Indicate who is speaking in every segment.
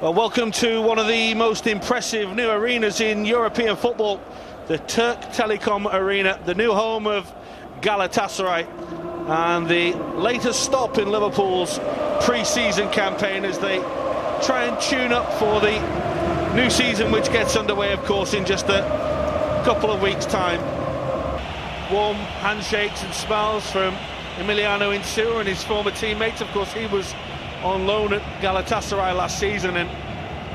Speaker 1: Well, welcome to one of the most impressive new arenas in European football, the Turk Telekom Arena, the new home of Galatasaray, and the latest stop in Liverpool's pre-season campaign as they try and tune up for the new season, which gets underway, of course, in just a couple of weeks' time. Warm handshakes and smiles from Emiliano Insua and his former teammates. Of course, he was on loan at Galatasaray last season, and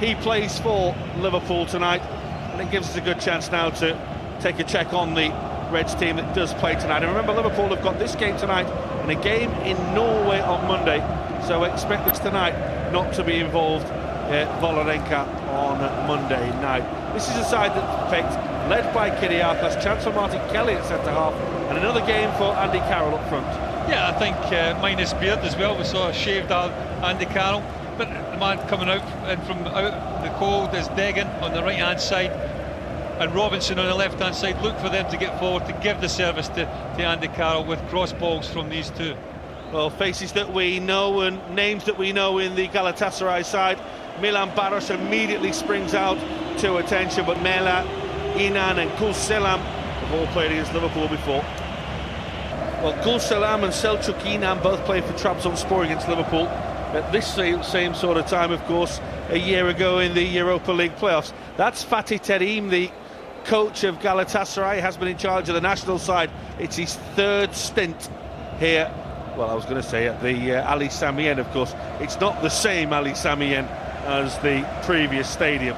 Speaker 1: he plays for Liverpool tonight, and it gives us a good chance now to take a check on the Reds team that does play tonight. And remember, Liverpool have got this game tonight and a game in Norway on Monday, so expect this tonight not to be involved at Volorenka on Monday night. This is a side that's picked, led by Kyriakos, chance for Martin Kelly at centre-half, and another game for Andy Carroll up front.
Speaker 2: Yeah, I think minus Beard as well. We saw a shaved Andy Carroll, but the man coming out and from out the cold is Degan on the right-hand side, and Robinson on the left-hand side. Look for them to get forward to give the service to Andy Carroll with cross balls from these two.
Speaker 1: Well, faces that we know and names that we know in the Galatasaray side. Milan Baros immediately springs out to attention, but Mela, Inan and Gulselam have all played against Liverpool before. Well, Gulselam and Selçuk Inan both played for Trabzonspor against Liverpool at this same sort of time, of course, a year ago in the Europa League playoffs. That's Fatih Terim, the coach of Galatasaray, has been in charge of the national side. It's his third stint here. Well, I was going to say at the Ali Sami Yen, of course. It's not the same Ali Sami Yen as the previous stadium.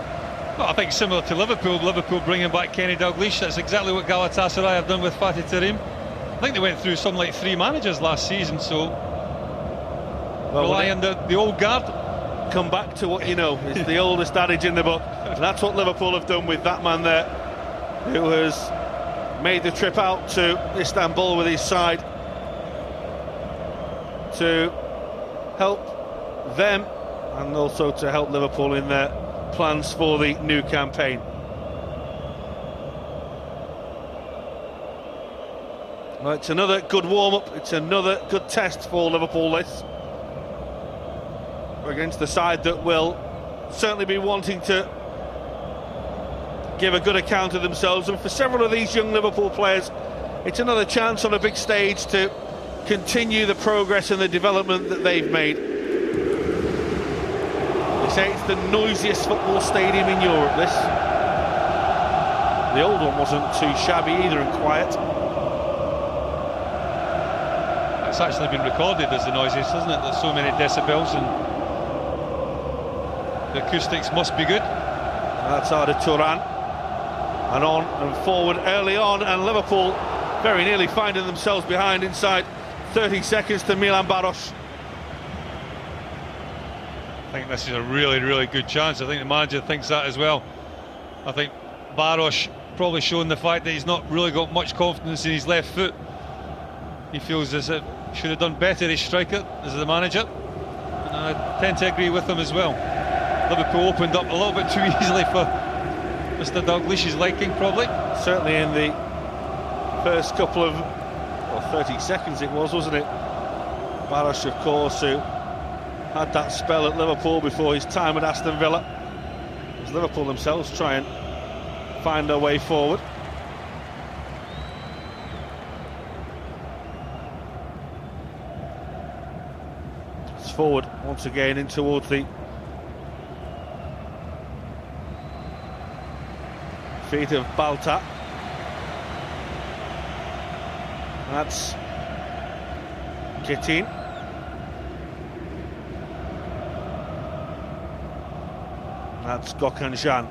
Speaker 2: Well, I think similar to Liverpool bringing back Kenny Dalglish. That's exactly what Galatasaray have done with Fatih Terim. I think they went through something like 3 managers last season, so rely on the old guard.
Speaker 1: Come back to what you know. It's the oldest adage in the book, and that's what Liverpool have done with that man there, who has made the trip out to Istanbul with his side to help them and also to help Liverpool in their plans for the new campaign. Well, it's another good warm-up, it's another good test for Liverpool, this, against the side that will certainly be wanting to give a good account of themselves. And for several of these young Liverpool players, it's another chance on a big stage to continue the progress and the development that they've made. They say it's the noisiest football stadium in Europe, this. The old one wasn't too shabby either and quiet.
Speaker 2: It's actually been recorded as the noisiest, isn't it? There's so many decibels and the acoustics must be good.
Speaker 1: That's Arda Turan, and on and forward early on, and Liverpool very nearly finding themselves behind inside 30 seconds to Milan Baros.
Speaker 2: I think this is a really good chance. I think the manager thinks that as well. I think Baros probably showing the fact that he's not really got much confidence in his left foot. He feels as if he should have done better as striker, as the manager, and I tend to agree with him as well. Liverpool opened up a little bit too easily for Mr. Dalglish's liking, probably.
Speaker 1: Certainly in the first couple of 30 seconds it was, wasn't it? Baros, of course, who had that spell at Liverpool before his time at Aston Villa, as Liverpool themselves try and find their way forward. It's forward once again in towards the feet of Balta. That's Ketin. That's Gökhan Can.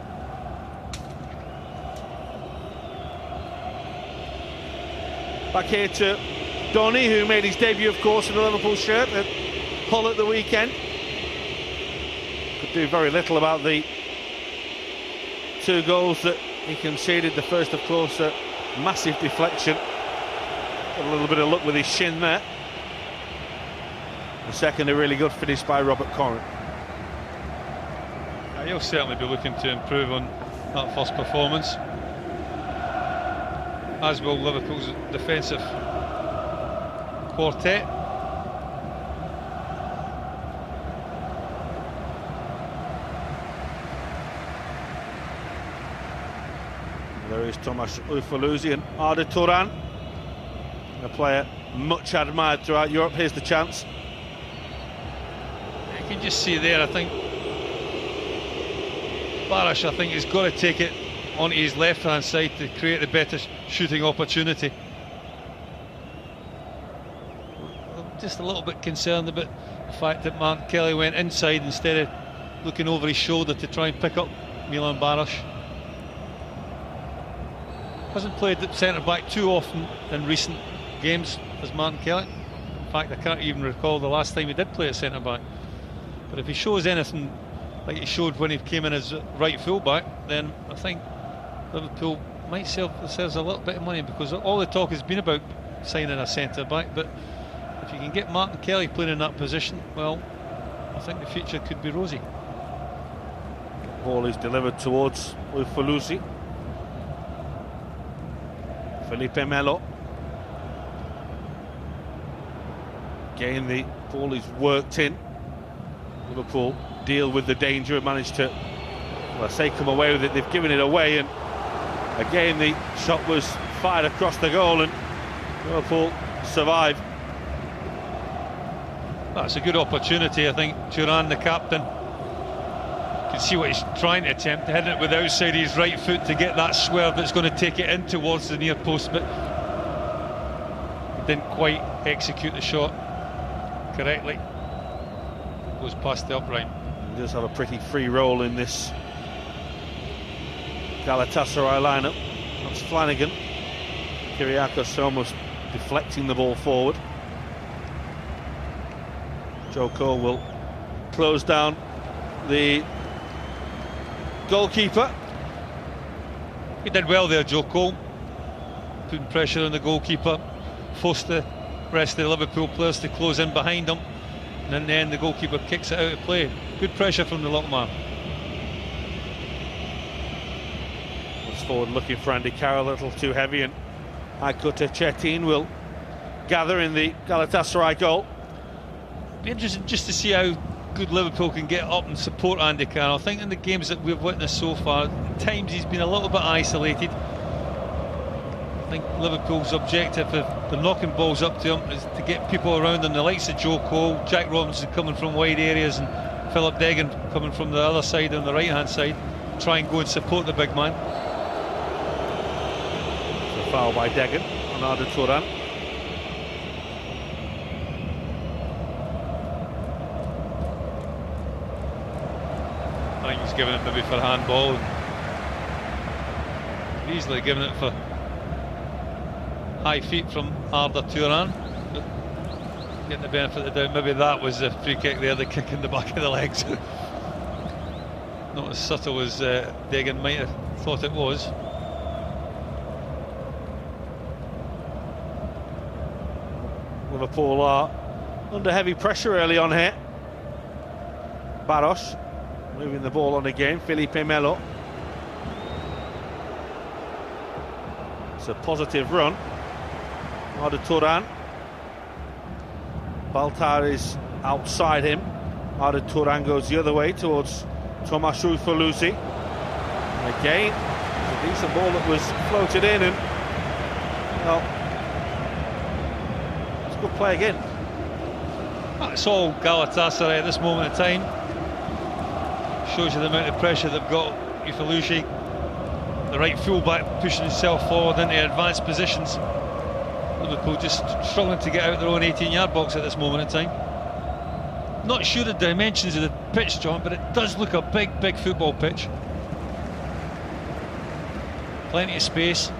Speaker 1: Back here to Donny, who made his debut, of course, in the Liverpool shirt at Hull at the weekend. Could do very little about the 2 goals that he conceded. The first, of course, a massive deflection. Got a little bit of luck with his shin there. The second, a really good finish by Robert Corrin.
Speaker 2: He'll certainly be looking to improve on that first performance, as will Liverpool's defensive quartet.
Speaker 1: There is Tomasz Ufaluzi and Arda Turan, a player much admired throughout Europe. Here's the chance.
Speaker 2: You can just see there, I think Baros, I think, has got to take it onto his left-hand side to create the better shooting opportunity. I'm just a little bit concerned about the fact that Martin Kelly went inside instead of looking over his shoulder to try and pick up Milan Baros. Hasn't played at centre-back too often in recent games as Martin Kelly. In fact, I can't even recall the last time he did play at centre-back. But if he shows anything like he showed when he came in as right full-back, then I think Liverpool might save themselves a little bit of money, because all the talk has been about signing a centre-back, but if you can get Martin Kelly playing in that position, well, I think the future could be rosy.
Speaker 1: Ball is delivered towards Ufaluzi. Felipe Melo. Again, the ball is worked in. Liverpool deal with the danger and managed to, well, I say come away with it, they've given it away, and again the shot was fired across the goal and Liverpool survive.
Speaker 2: That's a good opportunity. I think Turan, the captain, you can see what he's trying to attempt, hitting it with the outside of his right foot to get that swerve that's going to take it in towards the near post, but he didn't quite execute the shot correctly. Goes past the upright.
Speaker 1: He does have a pretty free role in this Galatasaray lineup. That's Flanagan. Kyriakos almost deflecting the ball forward. Joe Cole will close down the goalkeeper.
Speaker 2: He did well there, Joe Cole, putting pressure on the goalkeeper, forced the rest of the Liverpool players to close in behind him, and in the end the goalkeeper kicks it out of play. Good pressure from the little man.
Speaker 1: It's forward looking for Andy Carroll, a little too heavy, and Aykut Çetin will gather in the Galatasaray goal.
Speaker 2: Be interesting just to see how good Liverpool can get up and support Andy Carroll. I think in the games that we've witnessed so far, at times he's been a little bit isolated. I think Liverpool's objective, if they're knocking balls up to him, is to get people around him, the likes of Joe Cole, Jack Robinson coming from wide areas, and Philip Degan coming from the other side, on the right hand side, try and go and support the big man.
Speaker 1: It's a foul by Degan on Arda Turan.
Speaker 2: I think he's given it maybe for handball. Easily given it for high feet from Arda Turan. But getting the benefit of the doubt, maybe that was the free kick there, the kick in the back of the legs. Not as subtle as Degan might have thought it was.
Speaker 1: Liverpool are under heavy pressure early on here. Baros moving the ball on again. Felipe Melo. It's a positive run. Arda Turan. Baltar is outside him. Arda Turan goes the other way towards Tomasz Ufaluzi. And again, a decent ball that was floated in, and well, it's a good play again.
Speaker 2: That's all Galatasaray at this moment in time. Shows you the amount of pressure they've got. Ufaluzi, the right fullback, pushing himself forward into advanced positions. Liverpool just struggling to get out their own 18-yard box at this moment in time. Not sure the dimensions of the pitch, John, but it does look a big football pitch. Plenty of space.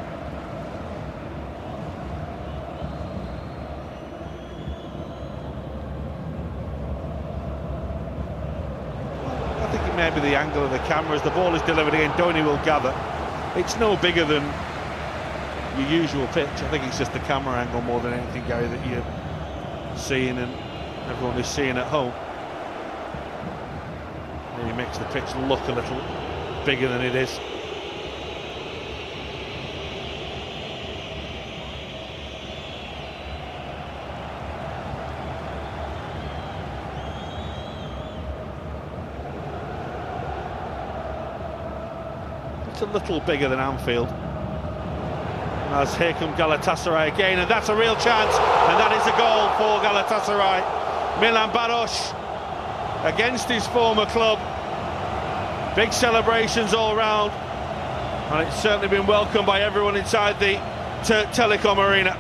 Speaker 1: I think it may be the angle of the camera as the ball is delivered again. Donny will gather. It's no bigger than your usual pitch. I think it's just the camera angle more than anything, Gary, that you're seeing and everyone is seeing at home. And he makes the pitch look a little bigger than it is. It's a little bigger than Anfield. As here come Galatasaray again, and that's a real chance, and that is a goal for Galatasaray. Milan Baroš against his former club. Big celebrations all round, and it's certainly been welcomed by everyone inside the Türk Telekom Arena.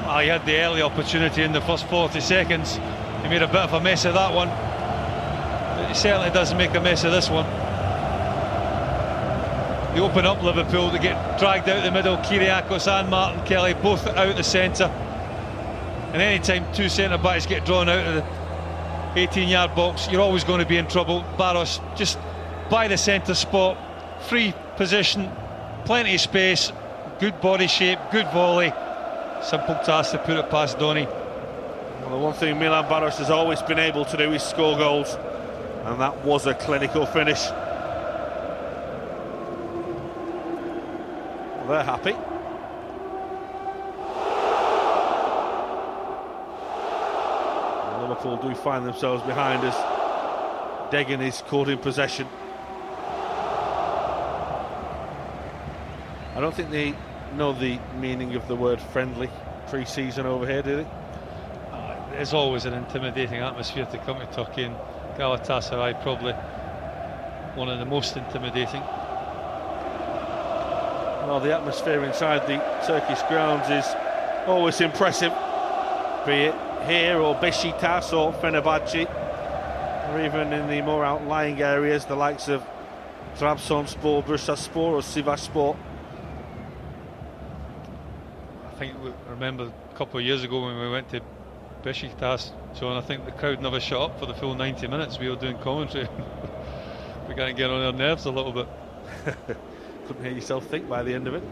Speaker 2: Well, he had the early opportunity in the first 40 seconds. He made a bit of a mess of that one, but he certainly doesn't make a mess of this one. They open up Liverpool to get dragged out the middle. Kyriakos and Martin Kelly both out the centre, and anytime two centre-backs get drawn out of the 18-yard box, you're always going to be in trouble. Baroš just by the centre spot, free position, plenty of space, good body shape, good volley. Simple task to put it past Donny.
Speaker 1: Well, the one thing Milan Baroš has always been able to do is score goals, and that was a clinical finish. They're happy. And Liverpool do find themselves behind as Degen is caught in possession. I don't think they know the meaning of the word friendly pre-season over here, do they?
Speaker 2: There's always an intimidating atmosphere to come to Turkey, and Galatasaray probably one of the most intimidating.
Speaker 1: Well, the atmosphere inside the Turkish grounds is always impressive, be it here or Beşiktaş or Fenerbahçe, or even in the more outlying areas, the likes of Trabzonspor, Bursaspor or Sivasspor.
Speaker 2: I think we remember a couple of years ago when we went to Beşiktaş, John, I think the crowd never shut up for the full 90 minutes we were doing commentary. We're going to get on our nerves a little bit.
Speaker 1: Couldn't hear yourself think by the end of it.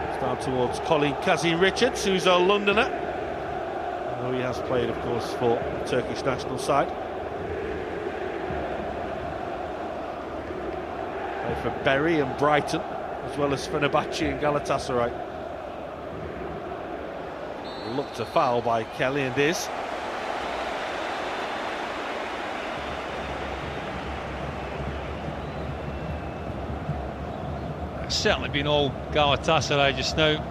Speaker 1: It's down towards Colin Kazim-Richards, who's a Londoner, although he has played, of course, for the Turkish national side. Played for Bury and Brighton, as well as Fenerbahçe and Galatasaray. Looked a foul by Kelly, and is.
Speaker 2: Certainly been all Galatasaray just now.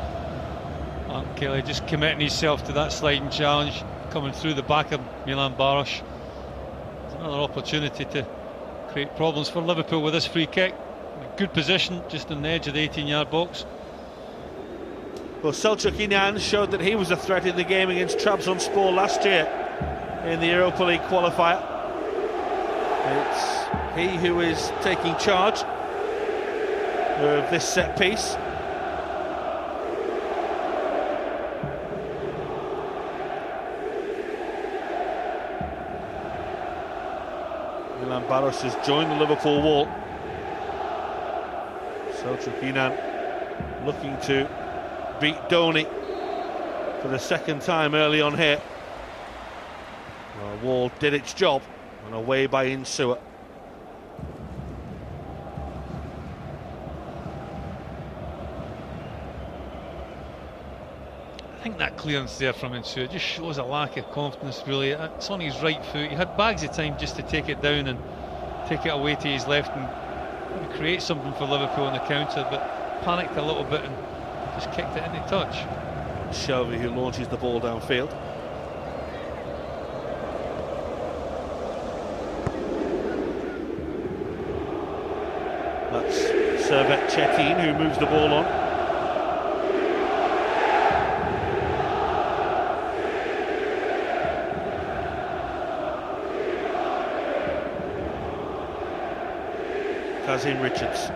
Speaker 2: Martin Kelly just committing himself to that sliding challenge, coming through the back of Milan Baroš. It's another opportunity to create problems for Liverpool with this free kick. Good position, just on the edge of the 18-yard box.
Speaker 1: Well, Selçuk İnan showed that he was a threat in the game against Trabzonspor last year in the Europa League qualifier. It's he who is taking charge of this set piece. Milan Baroš has joined the Liverpool wall. Selçuk İnan looking to beat Donny for the second time early on here. Well, Wall did its job and away by Insua.
Speaker 2: I think that clearance there from Insua just shows a lack of confidence, really. It's on his right foot. He had bags of time just to take it down and take it away to his left and create something for Liverpool on the counter, but panicked a little bit and just kicked it into touch.
Speaker 1: Shelby who launches the ball downfield. That's Servet Çetin who moves the ball on. Kazim-Richards.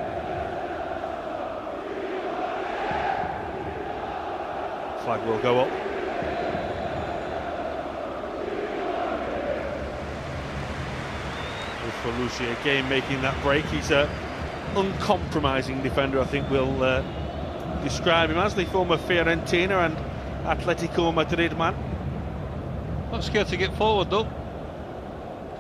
Speaker 1: Flag will go up. Lucia again making that break. He's an uncompromising defender, I think we'll describe him as, the former Fiorentina and Atletico Madrid man.
Speaker 2: Not scared to get forward though.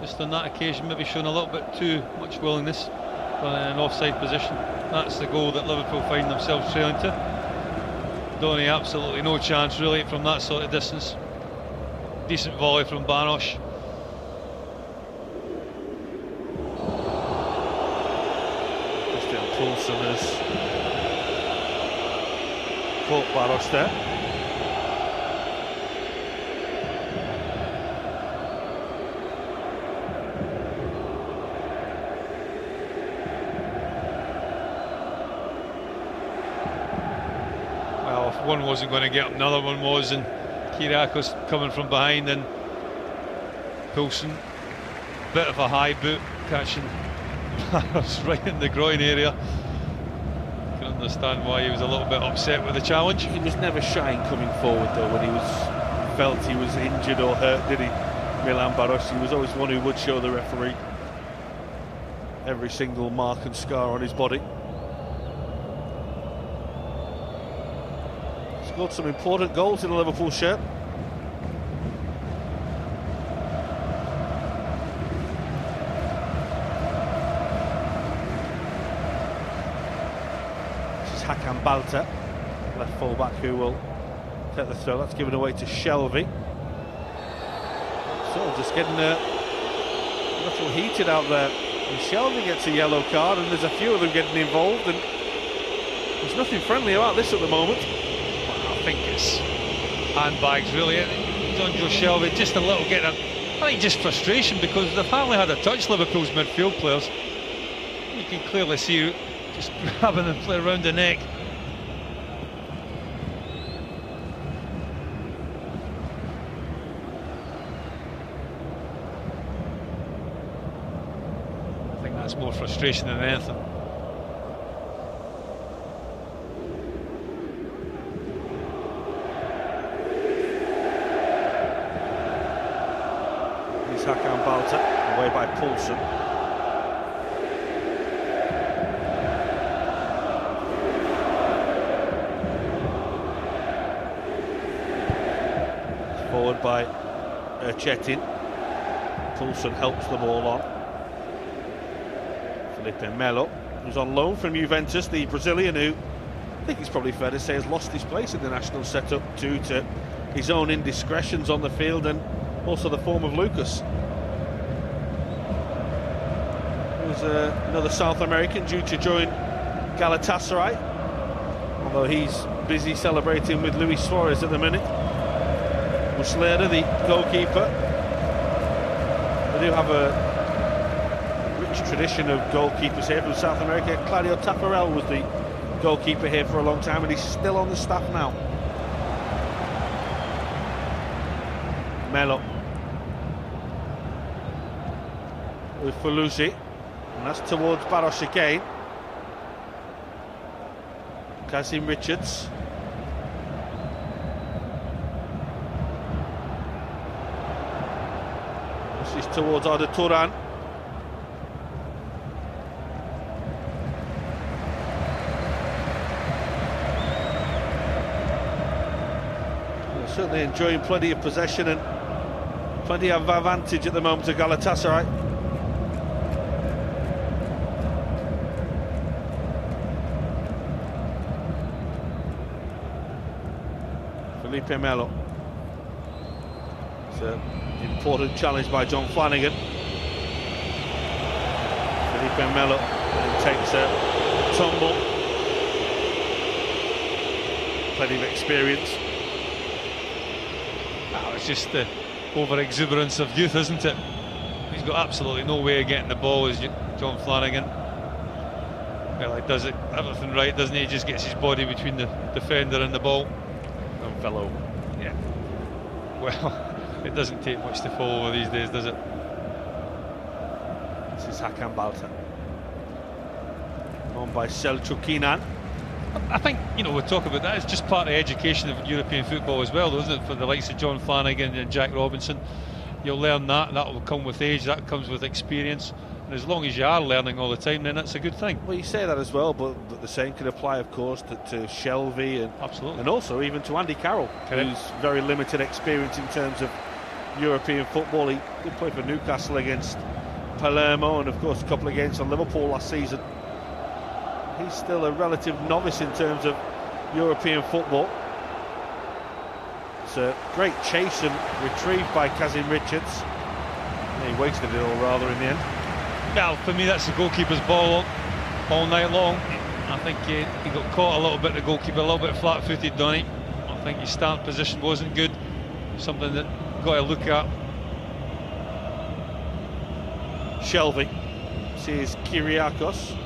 Speaker 2: Just on that occasion, maybe showing a little bit too much willingness in an offside position. That's the goal that Liverpool find themselves trailing to. Donny absolutely no chance really from that sort of distance. Decent volley from Baroš.
Speaker 1: Still Poulsen has caught Baros there.
Speaker 2: Well, if one wasn't going to get up, another one was, and Kyriakos coming from behind, and Poulsen, bit of a high boot, catching Baros right in the groin area. Can understand why he was a little bit upset with the challenge.
Speaker 1: He was never shy in coming forward though when he felt he was injured or hurt, did he? Milan Baros, he was always one who would show the referee every single mark and scar on his body. Scored some important goals in a Liverpool shirt. This is Hakan Balta, left full-back, who will take the throw. That's given away to Shelvey. So just getting a little heated out there. And Shelvey gets a yellow card, and there's a few of them getting involved, and there's nothing friendly about this at the moment.
Speaker 2: I think it's handbags really. It's on Joe Shelvey, just a little getting, I think just frustration, because they've hardly had a touch, Liverpool's midfield players. You can clearly see just grabbing the player around the neck. I think that's more frustration than anything.
Speaker 1: Hakan Balta, away by Poulsen. Forward by Chetin. Poulsen helps the ball on. Felipe Melo, who's on loan from Juventus, the Brazilian, who I think it's probably fair to say has lost his place in the national setup due to his own indiscretions on the field and also the form of Lucas. There's another South American due to join Galatasaray, although he's busy celebrating with Luis Suarez at the minute. Muslera, the goalkeeper. They do have a rich tradition of goalkeepers here from South America. Claudio Tafarel was the goalkeeper here for a long time, and he's still on the staff now. Melo with Falusi, and that's towards Baros again. Kazim Richards. This is towards Arda Turan. They're certainly enjoying plenty of possession and plenty of advantage at the moment to Galatasaray. Felipe Melo. It's an important challenge by John Flanagan. Felipe Melo takes a tumble. Plenty of experience.
Speaker 2: Oh, it's just the over-exuberance of youth, isn't it? He's got absolutely no way of getting the ball, as John Flanagan. Well, he does it everything right, doesn't he? He just gets his body between the defender and the ball.
Speaker 1: And fell over.
Speaker 2: Yeah. Well, it doesn't take much to fall over these days, does it?
Speaker 1: This is Hakan Balta. On by Selçuk Inan.
Speaker 2: I think, you know, we talk about that, it's just part of the education of European football as well, isn't it? For the likes of John Flanagan and Jack Robinson, you'll learn that, and that will come with age, that comes with experience, and as long as you are learning all the time, then that's a good thing.
Speaker 1: Well, you say that as well, but the same can apply, of course, to Shelvey and
Speaker 2: absolutely, and
Speaker 1: also even to Andy Carroll, who's very limited experience in terms of European football. He did play for Newcastle against Palermo, and of course a couple of games on Liverpool last season. He's still a relative novice in terms of European football. It's a great chase and retrieve by Kazim Richards. He wasted it all rather in the end.
Speaker 2: Well, for me that's the goalkeeper's ball. all night long. I think he got caught a little bit, the goalkeeper, a little bit flat-footed on it. I think his start position wasn't good. Something that got to look at.
Speaker 1: Shelvey sees Kyriakos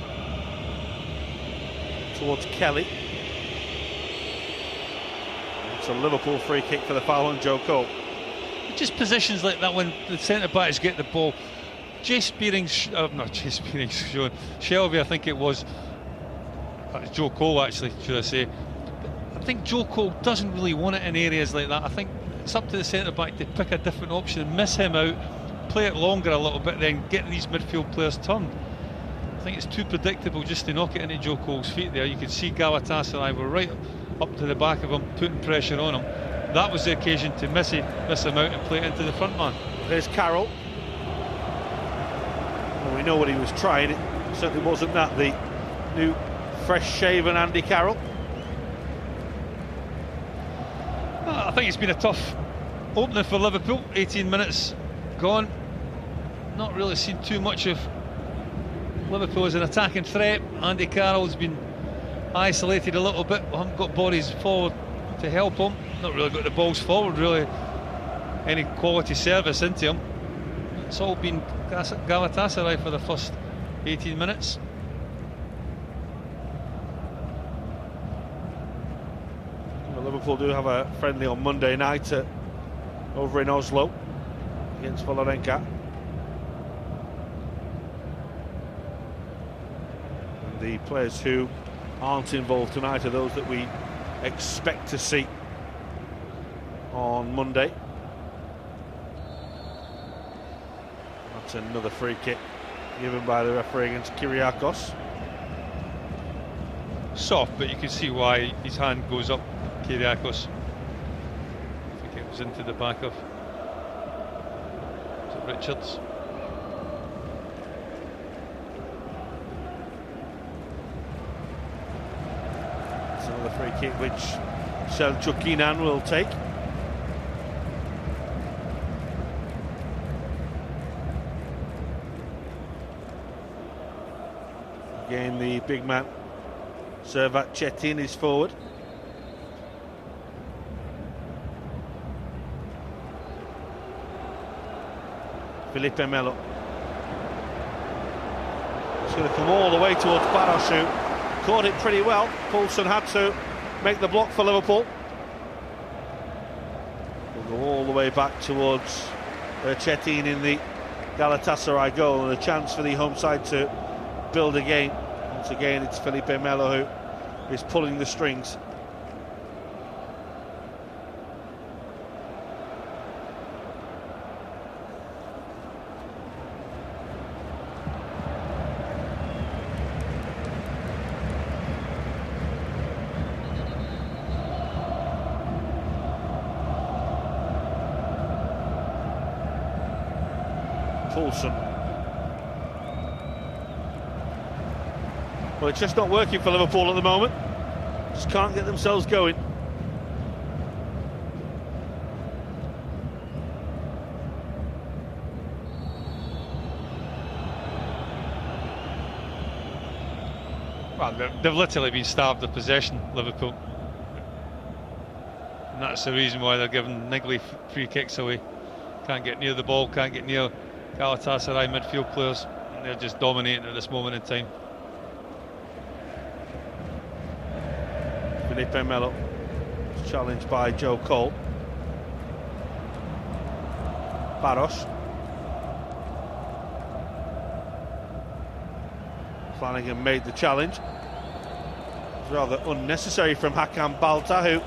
Speaker 1: towards Kelly. It's a Liverpool free kick for the foul on Joe Cole.
Speaker 2: Just positions like that when the centre-backs get the ball. Shelvey, I think it was. Joe Cole, actually, should I say. I think Joe Cole doesn't really want it in areas like that. I think it's up to the centre-back to pick a different option, miss him out, play it longer a little bit, then get these midfield players turned. I think it's too predictable just to knock it into Joe Cole's feet there. You can see Galatasaray were right up to the back of him, putting pressure on him. That was the occasion to miss him out and play it into the front man.
Speaker 1: There's Carroll. Well, we know what he was trying. It certainly wasn't that, the new fresh-shaven Andy Carroll.
Speaker 2: I think it's been a tough opening for Liverpool. 18 minutes gone. Not really seen too much of Liverpool as an attacking threat. Andy Carroll's been isolated a little bit. We haven't got bodies forward to help him. Not really got the balls forward, really. Any quality service into him. It's all been Galatasaray for the first 18 minutes.
Speaker 1: Liverpool do have a friendly on Monday night over in Oslo against Vålerenga. And the players who aren't involved tonight are those that we expect to see on Monday. That's another free kick given by the referee against Kyriakos.
Speaker 2: Soft, but you can see why his hand goes up. Kyriakos. I think it was into the back of Richards.
Speaker 1: It's another free kick which Selçuk İnan will take. Again, the big man Servat Çetin is forward. Felipe Melo. It's going to come all the way towards Barros, who caught it pretty well. Poulsen had to make the block for Liverpool. We'll go all the way back towards Çetin in the Galatasaray goal, and a chance for the home side to build again. Once again, it's Felipe Melo who is pulling the strings. Poulsen. Well, it's just not working for Liverpool at the moment. Just can't get themselves going.
Speaker 2: Well, they've literally been starved of possession, Liverpool. And that's the reason why they're giving niggly free kicks away. Can't get near the ball, can't get near Galatasaray midfield players, and they're just dominating at this moment in time.
Speaker 1: Felipe Melo challenged by Joe Cole. Barros. Flanagan made the challenge. It's rather unnecessary from Hakan Balta, who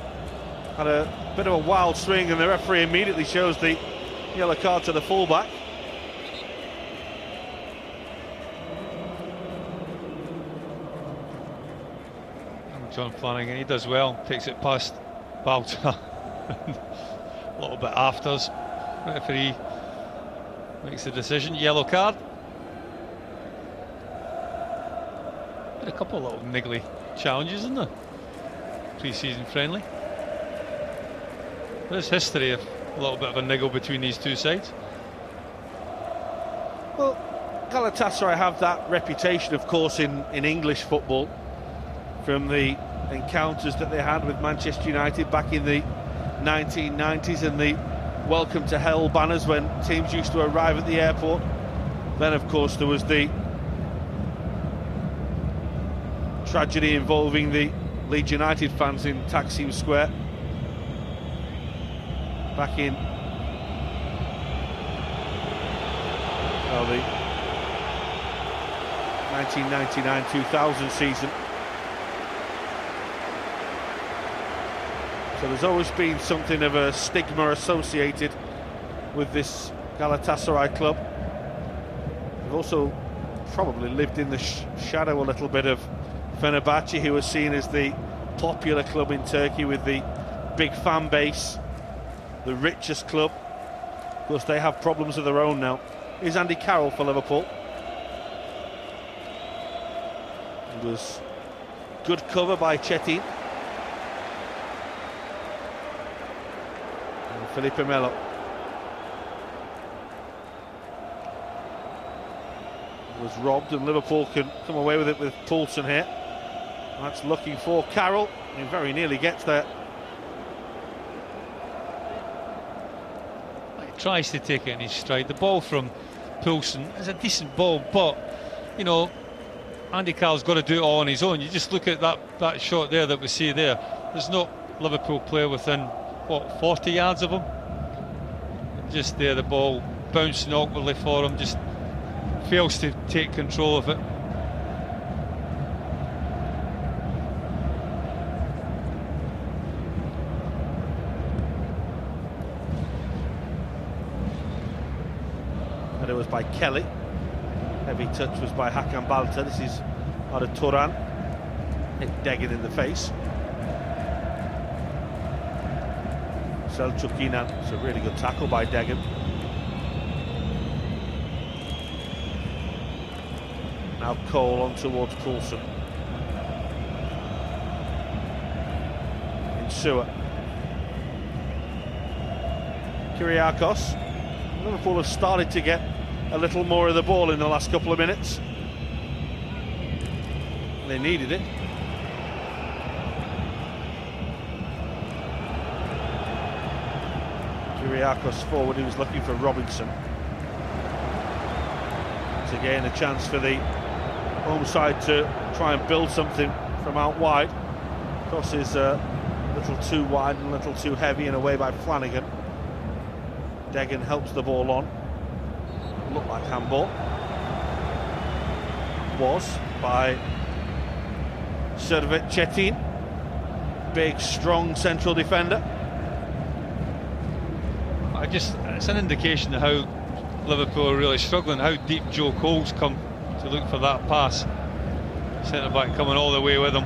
Speaker 1: had a bit of a wild swing, and the referee immediately shows the yellow card to the fullback.
Speaker 2: John Flanagan, he does well, takes it past Balta. A little bit afters. Referee makes the decision. Yellow card. Been a couple of little niggly challenges in the pre-season friendly. There's history of a little bit of a niggle between these two sides.
Speaker 1: Well, Galatasaray have that reputation, of course, in English football, from the encounters that they had with Manchester United back in the 1990s and the welcome to hell banners when teams used to arrive at the airport. Then, of course, there was the tragedy involving the Leeds United fans in Taksim Square back in the 1999-2000 season. So there's always been something of a stigma associated with this Galatasaray club. They've also probably lived in the shadow a little bit of Fenerbahce, who are seen as the popular club in Turkey with the big fan base, the richest club. Of course, they have problems of their own now. Here's Andy Carroll for Liverpool. It was good cover by Chetin. And Felipe Melo. Was robbed, and Liverpool can come away with it with Poulsen here. That's looking for Carroll. He very nearly gets there.
Speaker 2: He tries to take it in his stride. The ball from Poulsen is a decent ball, but you know, Andy Carroll's got to do it all on his own. You just look at that shot there that we see there. There's no Liverpool player within, what, 40 yards of him? Just there, the ball bouncing awkwardly for him, just fails to take control of it.
Speaker 1: And it was by Kelly. Heavy touch was by Hakan Balta. This is out of Turan. Hit Deggan in the face. Selçuk Inan. It's a really good tackle by Deggan. Now Cole on towards Poulsen. Insua. Kyriakos. Liverpool have started to get a little more of the ball in the last couple of minutes. They needed it. Kyriakos forward, he was looking for Robinson. It's again a chance for the home side to try and build something from out wide. Cross is a little too wide and a little too heavy and away by Flanagan. Deggan helps the ball on. Looked like handball. Was by Servet Chetin. Big, strong central defender.
Speaker 2: It's an indication of how Liverpool are really struggling, how deep Joe Cole's come to look for that pass. Centre-back coming all the way with him.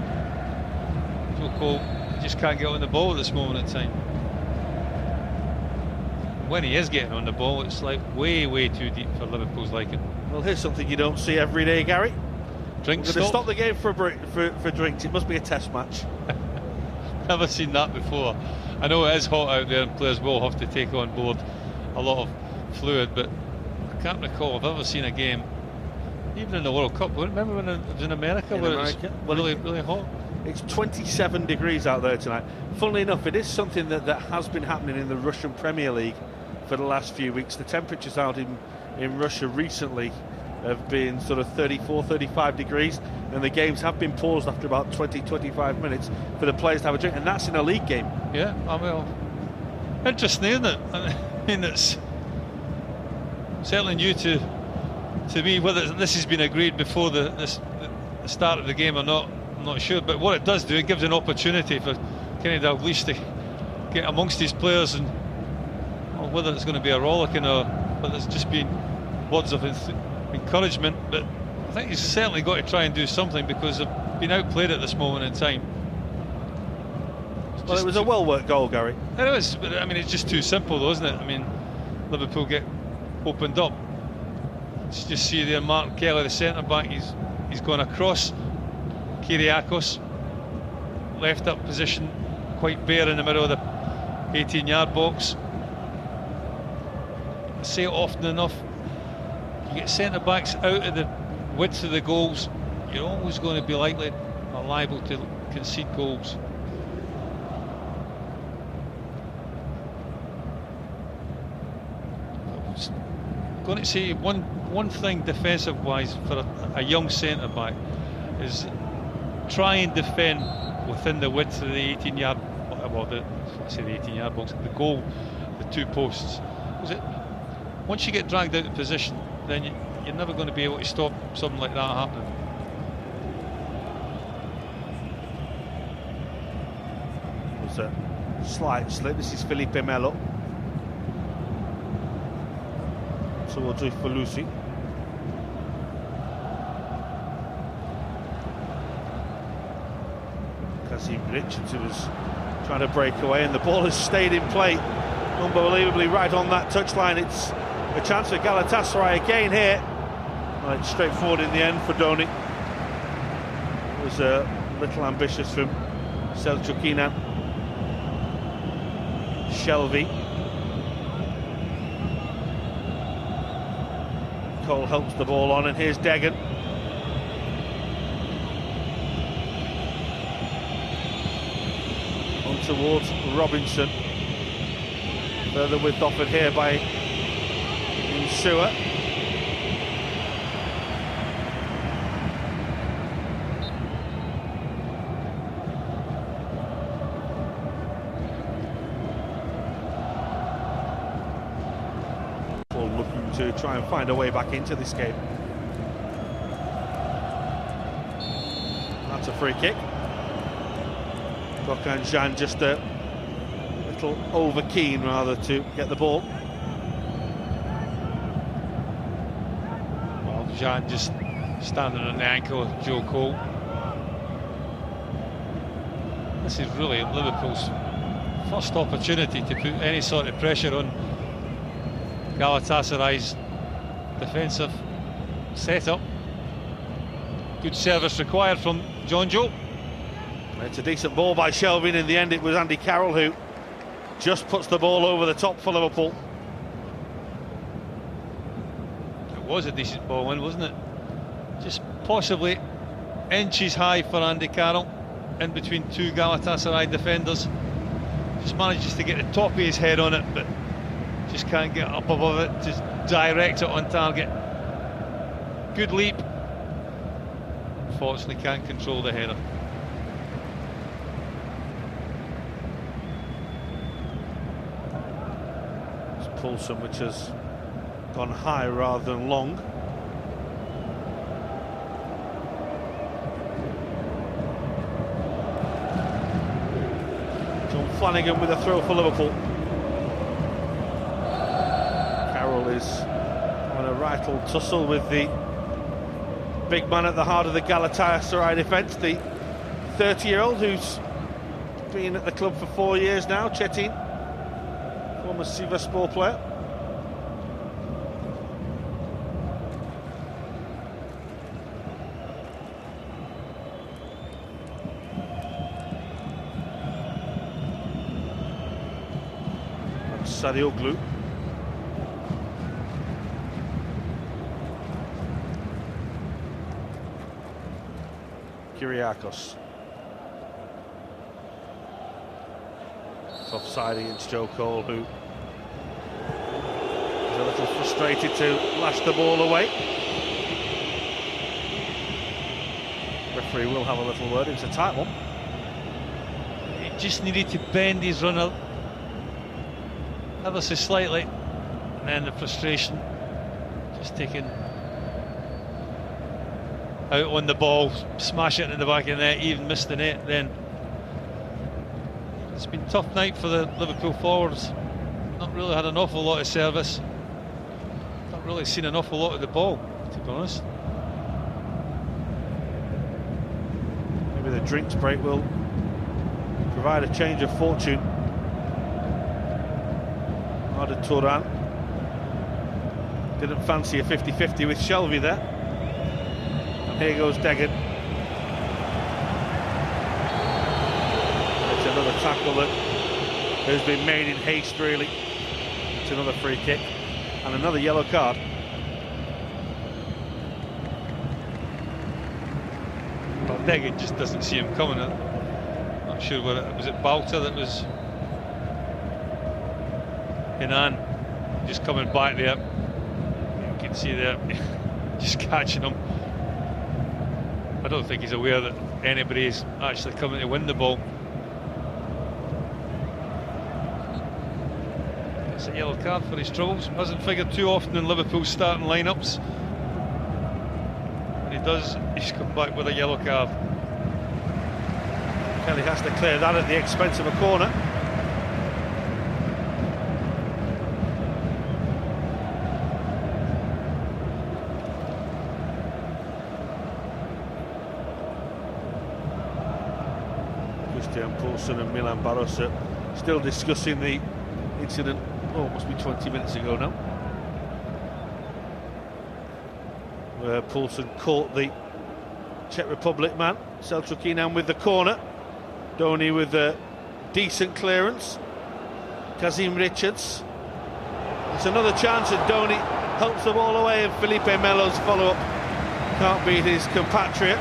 Speaker 2: Joe Cole just can't get on the ball at this moment in time. When he is getting on the ball, it's like way too deep for Liverpool's liking.
Speaker 1: Well, here's something you don't see every day, Gary.
Speaker 2: Drinks
Speaker 1: We're going to stop the game for drinks. It must be a test match.
Speaker 2: Never seen that before. I know it is hot out there and players will have to take on board a lot of fluid, but I can't recall I've ever seen a game, even in the World Cup. Remember when it was in America where it was really hot?
Speaker 1: It's 27 degrees out there tonight. Funnily enough, it is something that has been happening in the Russian Premier League for the last few weeks. The temperatures out in Russia recently have been sort of 34, 35 degrees, and the games have been paused after about 20-25 minutes for the players to have a drink, and that's in a league game.
Speaker 2: Yeah, well, interesting, isn't it? I mean, it's certainly new to me. Whether this has been agreed before the start of the game or not, I'm not sure, but what it does do, it gives an opportunity for Kenny Dalglish to get amongst his players, and whether it's going to be a rollicking or whether it's just been words of encouragement, but I think he's certainly got to try and do something because they've been outplayed at this moment in time.
Speaker 1: Well, it was a well-worked goal, Gary.
Speaker 2: It was, but I mean, it's just too simple though, isn't it? I mean, Liverpool get opened up. Let's just see there, Martin Kelly, the centre-back, he's gone across. Kyriakos, left up position, quite bare in the middle of the 18-yard box. I say it often enough, you get centre-backs out of the width of the goals, you're always going to be likely or liable to concede goals. I'm going to say one thing defensive-wise for a young centre-back is try and defend within the width of the 18-yard, well, the 18-yard box, the goal, the two posts. Once you get dragged out of position, then you're never going to be able to stop something like that happening.
Speaker 1: There's a slight slip. This is Felipe Melo towards Falusi. Kasim Richards, who was trying to break away, and the ball has stayed in play unbelievably right on that touchline. It's a chance for Galatasaray again here. Well, it's straightforward in the end for Doni. It was a little ambitious from Selçuk İnan. Shelvey. Cole helps the ball on, and here's Deggan. On towards Robinson. Further width offered here by Insua. Looking to try and find a way back into this game. That's a free kick. Gökhan Can just a little over keen rather to get the ball.
Speaker 2: Well, Can just standing on the ankle of Joe Cole. This is really Liverpool's first opportunity to put any sort of pressure on Galatasaray's defensive setup. Good service required from John Joe.
Speaker 1: It's a decent ball by Shelvey, and in the end it was Andy Carroll who just puts the ball over the top for Liverpool.
Speaker 2: It was a decent ball in, wasn't it? Just possibly inches high for Andy Carroll, in between two Galatasaray defenders. Just manages to get the top of his head on it, but just can't get up above it to direct it on target. Good leap. Unfortunately can't control the header.
Speaker 1: It's Poulsen, which has gone high rather than long. John Flanagan with a throw for Liverpool. Carroll is on a right old tussle with the big man at the heart of the Galatasaray defence, the 30-year-old who's been at the club for 4 years now, Çetin, former Sivasspor player. That's Sadioglu. Kyriakos. Offside against Joe Cole, who is a little frustrated to lash the ball away. Referee will have a little word. It's a tight one.
Speaker 2: He just needed to bend his runner ever so slightly, and then the frustration just taken out on the ball, smash it into the back of the net, even missed the net. Then it's been a tough night for the Liverpool forwards. Not really had an awful lot of service. Not really seen an awful lot of the ball, to be honest.
Speaker 1: Maybe the drinks break will provide a change of fortune. Arda Turan didn't fancy a 50-50 with Shelvey there. And here goes Deggan. It's another tackle that has been made in haste, really. It's another free kick and another yellow card.
Speaker 2: Well, Deggan just doesn't see him coming. I'm not sure whether it was Balta that was Hinan just coming back there. You can see there, just catching him. I don't think he's aware that anybody is actually coming to win the ball. It's a yellow card for his troubles. Hasn't figured too often in Liverpool's starting lineups. When he does, he's come back with a yellow card.
Speaker 1: Kelly has to clear that at the expense of a corner. Christian Poulsen and Milan Baros are still discussing the incident. Oh, it must be 20 minutes ago now, where Poulsen caught the Czech Republic man, Selçuk İnan, with the corner. Donny with a decent clearance. Kazim Richards. It's another chance, and Donny helps the ball away, and Felipe Melo's follow-up can't beat his compatriot.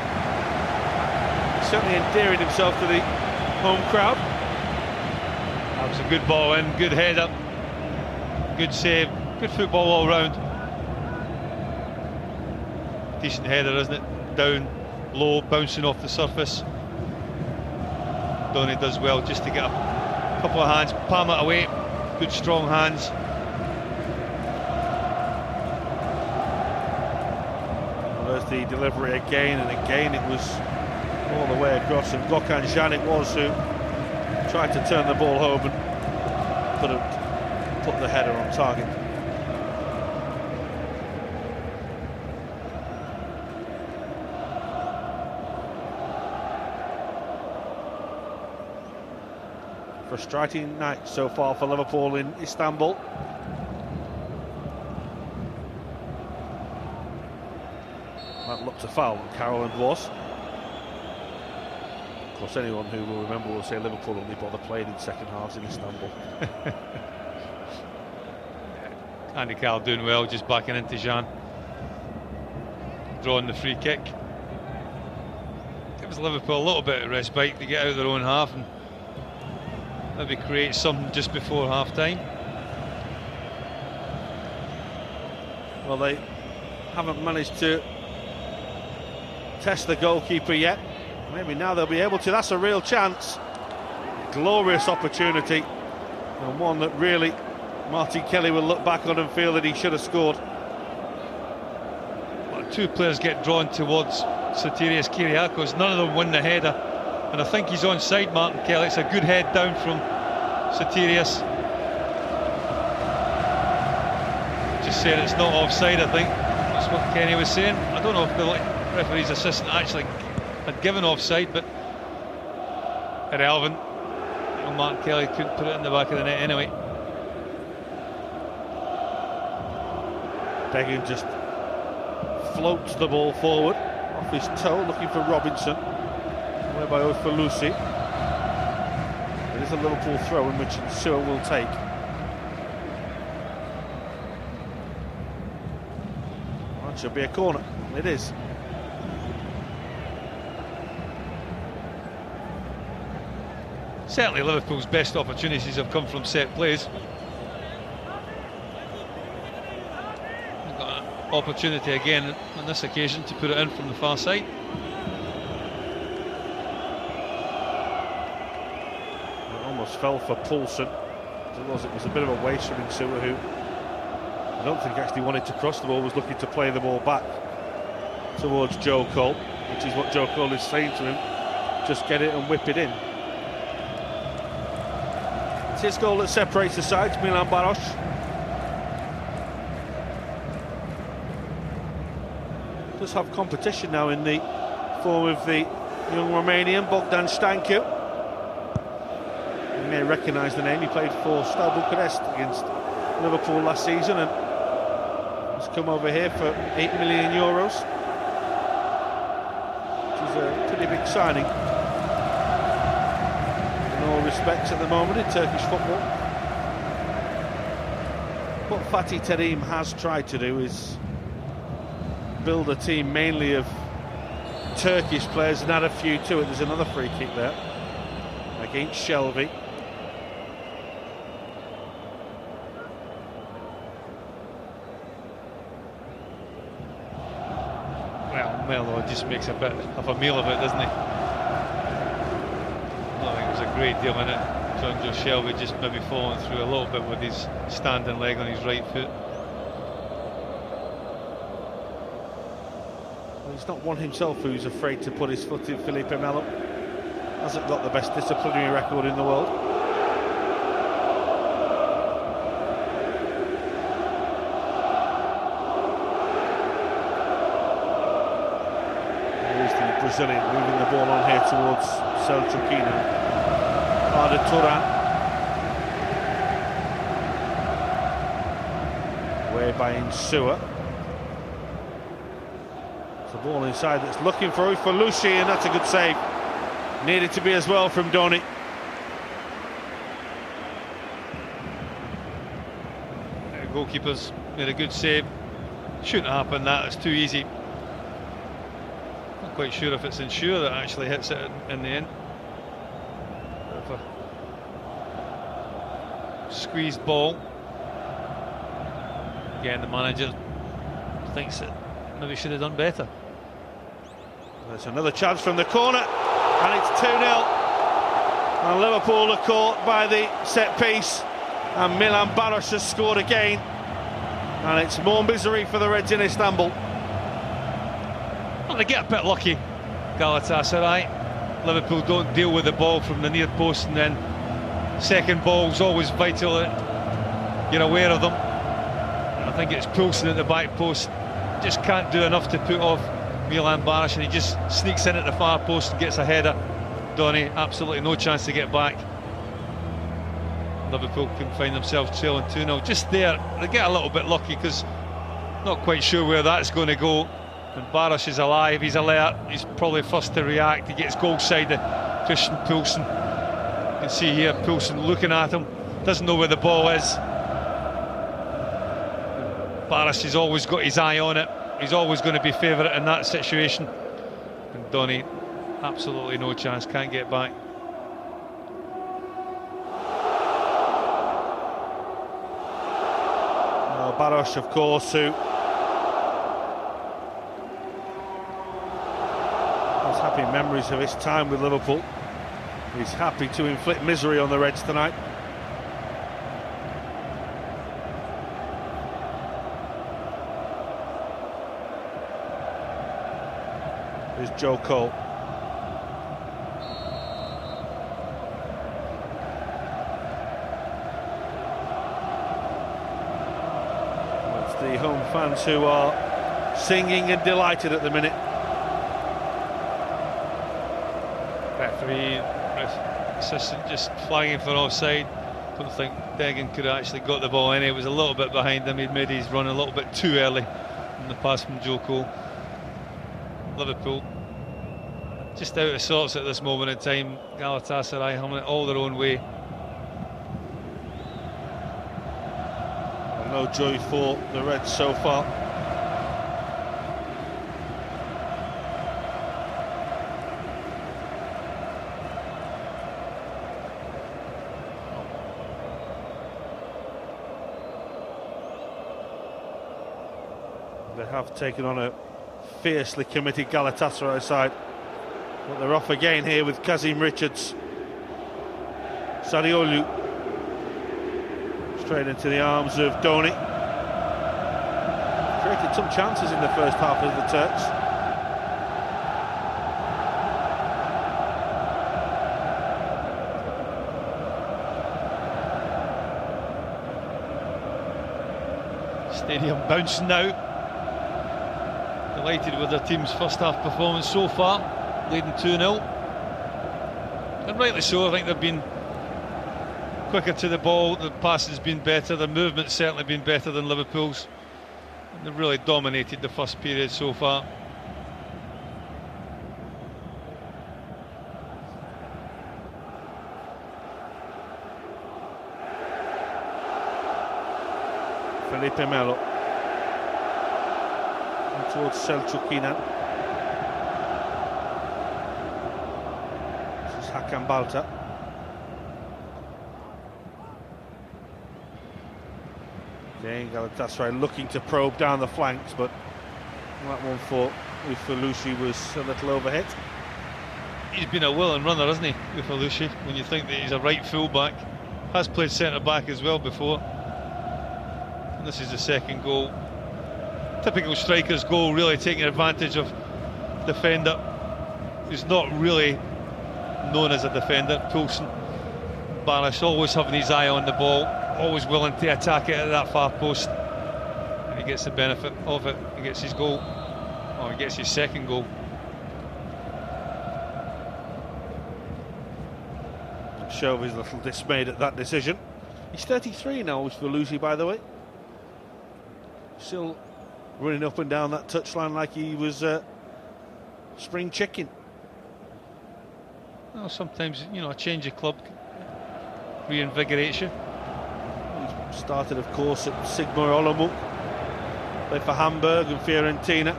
Speaker 1: He's certainly endearing himself to the home crowd.
Speaker 2: That was a good ball in, good header, good save, good football all round. Decent header, isn't it? Down, low, bouncing off the surface. Donny does well just to get a couple of hands, palm it away. Good strong hands.
Speaker 1: Well, there's the delivery again, and again it was all the way across, and Gökhan Can it was who tried to turn the ball home and couldn't put the header on target. Frustrating night so far for Liverpool in Istanbul. That looked a foul, and Caroland was. Of course, anyone who will remember will say Liverpool only bother playing in second halves in Istanbul.
Speaker 2: Andy Carroll doing well, just backing into Can, drawing the free kick. Gives Liverpool a little bit of respite to get out of their own half and maybe create something just before half-time.
Speaker 1: Well, they haven't managed to test the goalkeeper yet. Maybe now they'll be able to. That's a real chance. Glorious opportunity, and one that really Martin Kelly will look back on and feel that he should have scored.
Speaker 2: Well, two players get drawn towards Sotirios Kyriakos. None of them win the header, and I think he's onside, Martin Kelly. It's a good head down from Sotirios. Just saying it's not offside, I think. That's what Kenny was saying. I don't know if the referee's assistant actually had given offside, but irrelevant. Well, Martin Kelly couldn't put it in the back of the net anyway.
Speaker 1: Deggan just floats the ball forward off his toe, looking for Robinson, whereby Ofalusi. It is a Liverpool throw in which Nsua will take. Well, it should be a corner. It is.
Speaker 2: Certainly Liverpool's best opportunities have come from set plays. They've got an opportunity again on this occasion to put it in from the far side.
Speaker 1: It almost fell for Poulsen. It was a bit of a waste from Nsua, who I don't think actually wanted to cross the ball, was looking to play the ball back towards Joe Cole, which is what Joe Cole is saying to him. Just get it and whip it in. It's his goal that separates the sides, Milan Baros. Does have competition now in the form of the young Romanian Bogdan Stancu. You may recognise the name. He played for Steaua Bucharest against Liverpool last season and has come over here for €8 million, which is a pretty big signing in all respects at the moment in Turkish football. What Fatih Terim has tried to do is build a team mainly of Turkish players and add a few to it. There's another free kick there against Shelby.
Speaker 2: Well, Melo just makes a bit of a meal of it, doesn't he? I think there's a great deal in it. John Shelby just maybe falling through a little bit with his standing leg on his right foot.
Speaker 1: Well, he's not one himself who's afraid to put his foot in. Felipe Melo hasn't got the best disciplinary record in the world. Here's the Brazilian moving the ball on here towards Selçukina. Arda Turan. Away by Insua. The ball inside that's looking for Ufalushi, and that's a good save. Needed to be as well from Doni.
Speaker 2: The goalkeeper's made a good save. Shouldn't happen, that, it's too easy. Not quite sure if it's Insua that actually hits it in the end. Squeezed ball. Again, the manager thinks that maybe should have done better.
Speaker 1: There's another chance from the corner, and it's 2-0. And Liverpool are caught by the set piece, and Milan Baros has scored again. And it's more misery for the Reds in Istanbul.
Speaker 2: Well, they get a bit lucky, Galatasaray. Liverpool don't deal with the ball from the near post, and then second ball's always vital that you're aware of them. I think it's Poulsen at the back post, just can't do enough to put off Milan Baros, and he just sneaks in at the far post and gets a header. Donny, absolutely no chance to get back. Liverpool can find themselves trailing 2-0. Just there, they get a little bit lucky because not quite sure where that's going to go. And Baros is alive, he's alert, he's probably first to react. He gets goal side of Christian Poulsen. You can see here Poulsen looking at him, doesn't know where the ball is. Baros has always got his eye on it, he's always going to be favourite in that situation. And Donny, absolutely no chance, can't get back.
Speaker 1: Well, Baros, of course, who has happy memories of his time with Liverpool. He's happy to inflict misery on the Reds tonight. Here's Joe Cole. It's the home fans who are singing and delighted at the minute.
Speaker 2: Referee, assistant just flagging for offside. Don't think Degan could have actually got the ball in. It was a little bit behind him. He'd made his run a little bit too early in the pass from Joe Cole. Liverpool just out of sorts at this moment in time. Galatasaray having it all their own way.
Speaker 1: No joy for the Reds so far. They have taken on a fiercely committed Galatasaray side, but they're off again here with Kazim Richards. Sadiolu straight into the arms of Doni. Created some chances in the first half of the Turks.
Speaker 2: Stadium bouncing now. Delighted with their team's first half performance so far, leading 2-0. And rightly so, I think they've been quicker to the ball, the pass has been better, the movement's certainly been better than Liverpool's. And they've really dominated the first period so far.
Speaker 1: Felipe Melo towards Selçukina. Cambalta. Again, Galatasaray looking to probe down the flanks, but that one for Ufolushi was a little overhit.
Speaker 2: He's been a willing runner, hasn't he, Ufolushi? When you think that he's a right full-back, has played centre-back as well before. And this is the second goal. Typical striker's goal, really taking advantage of defender who's not really known as a defender. Poulsen. Barish always having his eye on the ball, always willing to attack it at that far post, and he gets the benefit of it. He gets his goal, or he gets his second goal.
Speaker 1: Shelby's a little dismayed at that decision. He's 33 now, Ufolushi, by the way. Still running up and down that touchline like he was spring chicken.
Speaker 2: Well, sometimes, you know, a change of club reinvigorates you.
Speaker 1: He started, of course, at Sigma Olomouc, played for Hamburg and Fiorentina.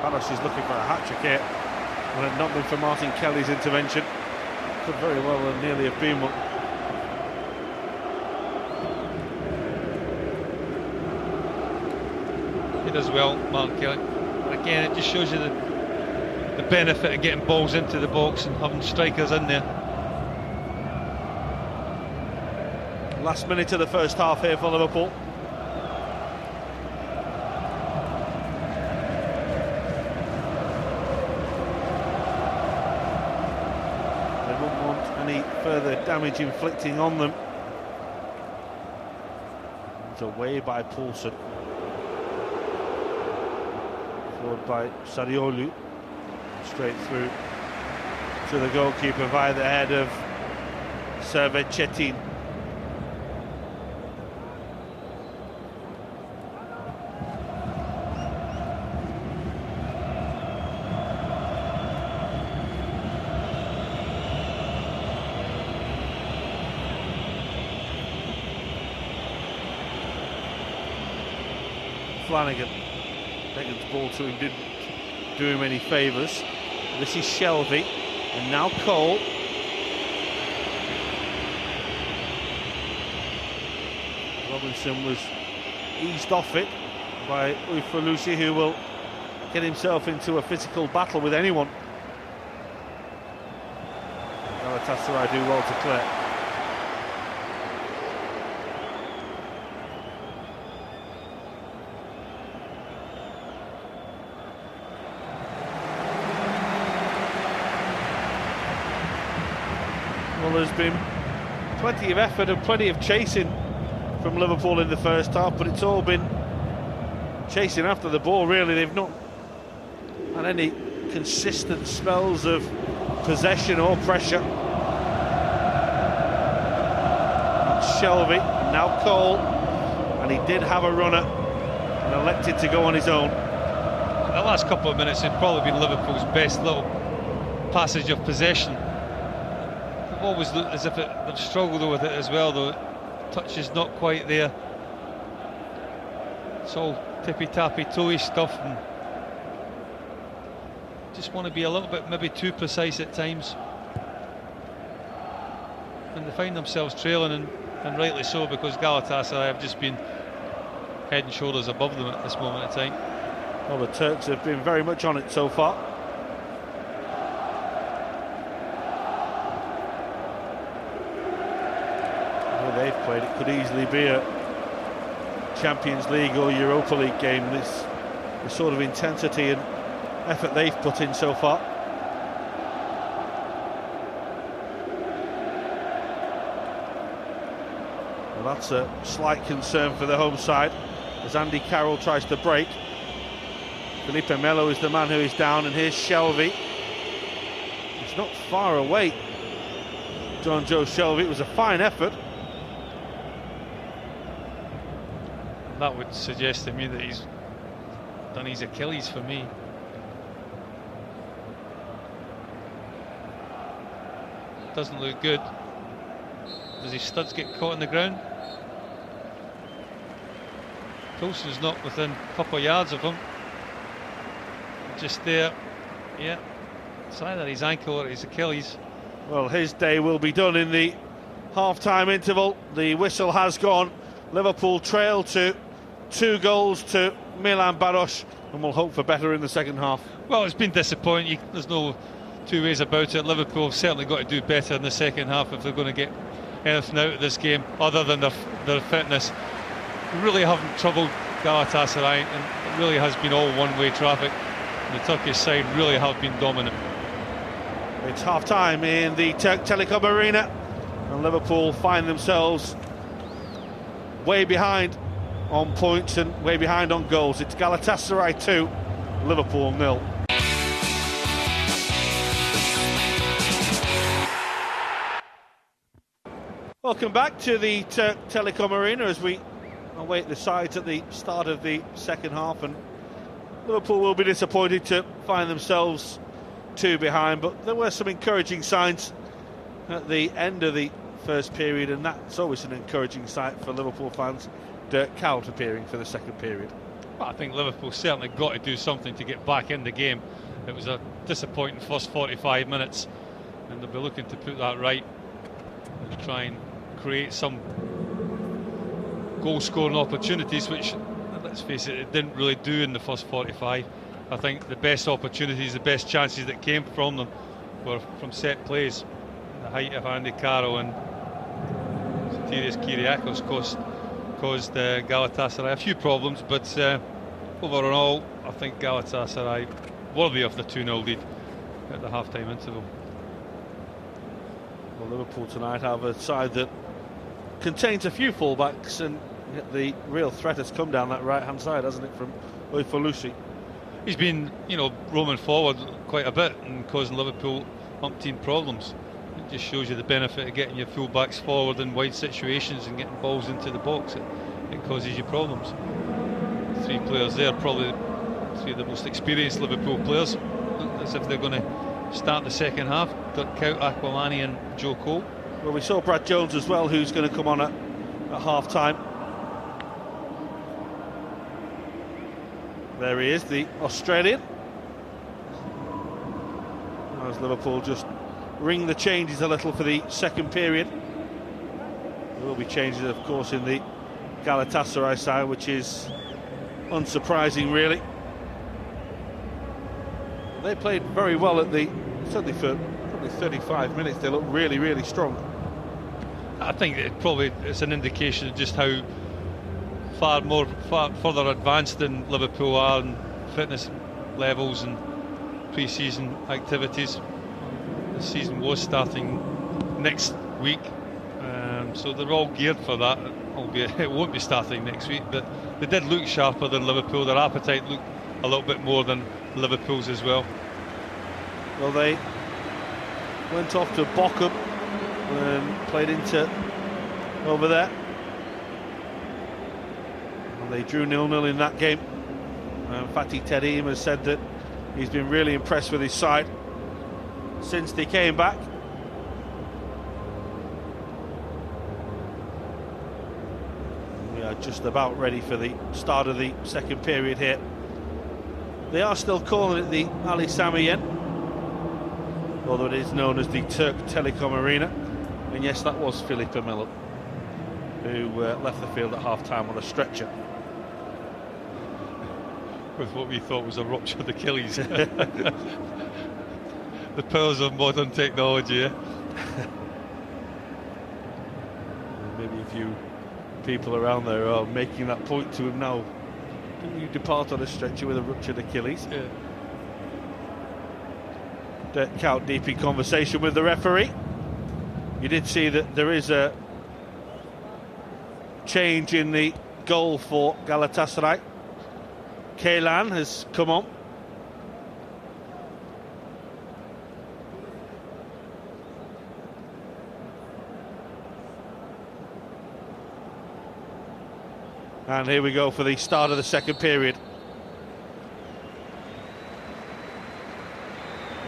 Speaker 1: Barish is looking for a hat-trick here. When it not been for Martin Kelly's intervention, could very well and nearly have been one.
Speaker 2: He does well, Martin Kelly. And again, it just shows you the benefit of getting balls into the box and having strikers in there.
Speaker 1: Last minute of the first half here for Liverpool. They won't want any further damage inflicting on them. It's away by Poulsen. Followed by Sariolu. Straight through to the goalkeeper via the head of Servet-Chetin. Flanagan. Beckham's ball to him didn't do him any favours. This is Shelby, and now Cole. Robinson was eased off it by Ufolushi, who will get himself into a physical battle with anyone. Galatasaray do well to clear. Well, there's been plenty of effort and plenty of chasing from Liverpool in the first half, but it's all been chasing after the ball, really. They've not had any consistent spells of possession or pressure. That's Shelby, now Cole, and he did have a runner and elected to go on his own.
Speaker 2: The last couple of minutes have probably been Liverpool's best little passage of possession. Always looked as if they've struggled with it as well, though. Touch is not quite there. It's all tippy-tappy, toey stuff, and just want to be a little bit maybe too precise at times. And they find themselves trailing, and rightly so, because Galatasaray have just been head and shoulders above them at this moment in time.
Speaker 1: Well, the Turks have been very much on it so far. They've played, it could easily be a Champions League or Europa League game. This the sort of intensity and effort they've put in so far. Well, that's a slight concern for the home side as Andy Carroll tries to break. Felipe Melo is the man who is down, and here's Shelby. It's not far away, John Joe Shelby. It was a fine effort.
Speaker 2: That would suggest to me that he's done his Achilles for me. Doesn't look good. Does his studs get caught in the ground? Poulsen's not within a couple of yards of him. Just there. Yeah. It's either his ankle or his Achilles.
Speaker 1: Well, his day will be done in the half-time interval. The whistle has gone. Liverpool trail to 2 goals to Milan Baros, and we'll hope for better in the second half.
Speaker 2: Well, it's been disappointing. There's no two ways about it. Liverpool have certainly got to do better in the second half if they're going to get anything out of this game other than their fitness. Really haven't troubled Galatasaray, and it really has been all one-way traffic. The Turkish side really have been dominant.
Speaker 1: It's half-time in the Turk Telekom Arena, and Liverpool find themselves way behind on points and way behind on goals. It's Galatasaray 2, Liverpool 0. Welcome back to the Turk Telekom Arena as we await the sides at the start of the second half, and Liverpool will be disappointed to find themselves 2 behind, but there were some encouraging signs at the end of the first period, and that's always an encouraging sight for Liverpool fans. Dirk Kuyt appearing for the second period.
Speaker 2: Well, I think Liverpool certainly got to do something to get back in the game. It was a disappointing first 45 minutes, and they'll be looking to put that right and try and create some goal-scoring opportunities, which, let's face it didn't really do in the first 45. I think the best opportunities, the best chances that came from them were from set plays. The height of Andy Carroll and Sotirios Kyriakos caused Galatasaray a few problems, but overall I think Galatasaray worthy of the 2-0 lead at the half-time interval.
Speaker 1: Well, Liverpool tonight have a side that contains a few fullbacks, and yet the real threat has come down that right-hand side, hasn't it, from Oifolusi.
Speaker 2: He's been, roaming forward quite a bit and causing Liverpool umpteen problems. It just shows you the benefit of getting your full-backs forward in wide situations and getting balls into the box. It causes you problems. 3 players there, probably 3 of the most experienced Liverpool players, as if they're going to start the second half. Dirk Kuyt, Aquilani and Joe Cole.
Speaker 1: Well, we saw Brad Jones as well, who's going to come on at half-time. There he is, the Australian. As Liverpool just ring the changes a little for the second period. There will be changes, of course, in the Galatasaray side, which is unsurprising, really. They played very well at certainly for probably 35 minutes. They looked really, really strong.
Speaker 2: I think it's an indication of just how far further advanced than Liverpool are in fitness levels and pre-season activities. The season was starting next week, so they're all geared for that, albeit it won't be starting next week, but they did look sharper than Liverpool. Their appetite looked a little bit more than Liverpool's as well.
Speaker 1: Well, they went off to Bochum and played into over there, and they drew 0-0 in that game. Fatih Terim has said that he's been really impressed with his side since they came back. We are just about ready for the start of the second period here. They are still calling it the Ali Sami Yen, although it is known as the Turk Telekom Arena. And yes, that was Felipe Melo, who left the field at half-time on a stretcher.
Speaker 2: With what we thought was a ruptured Achilles. The powers of modern technology, eh?
Speaker 1: Maybe a few people around there are making that point to him now. Didn't you depart on a stretcher with a ruptured Achilles?
Speaker 2: Yeah.
Speaker 1: Dirk Kuyt deep in conversation with the referee. You did see that there is a change in the goal for Galatasaray. Kaylan has come on. And here we go for the start of the second period.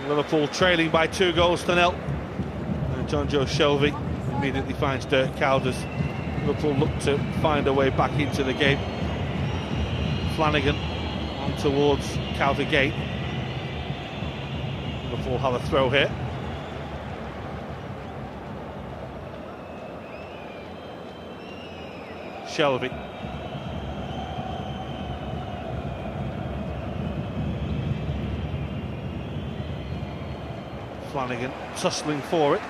Speaker 1: Liverpool trailing by 2 goals to 0. And John Joe Shelby immediately finds Dirk Kuyt as Liverpool look to find a way back into the game. Flanagan on towards Kuyt again. Liverpool have a throw here. Shelby. Flanagan tussling for it.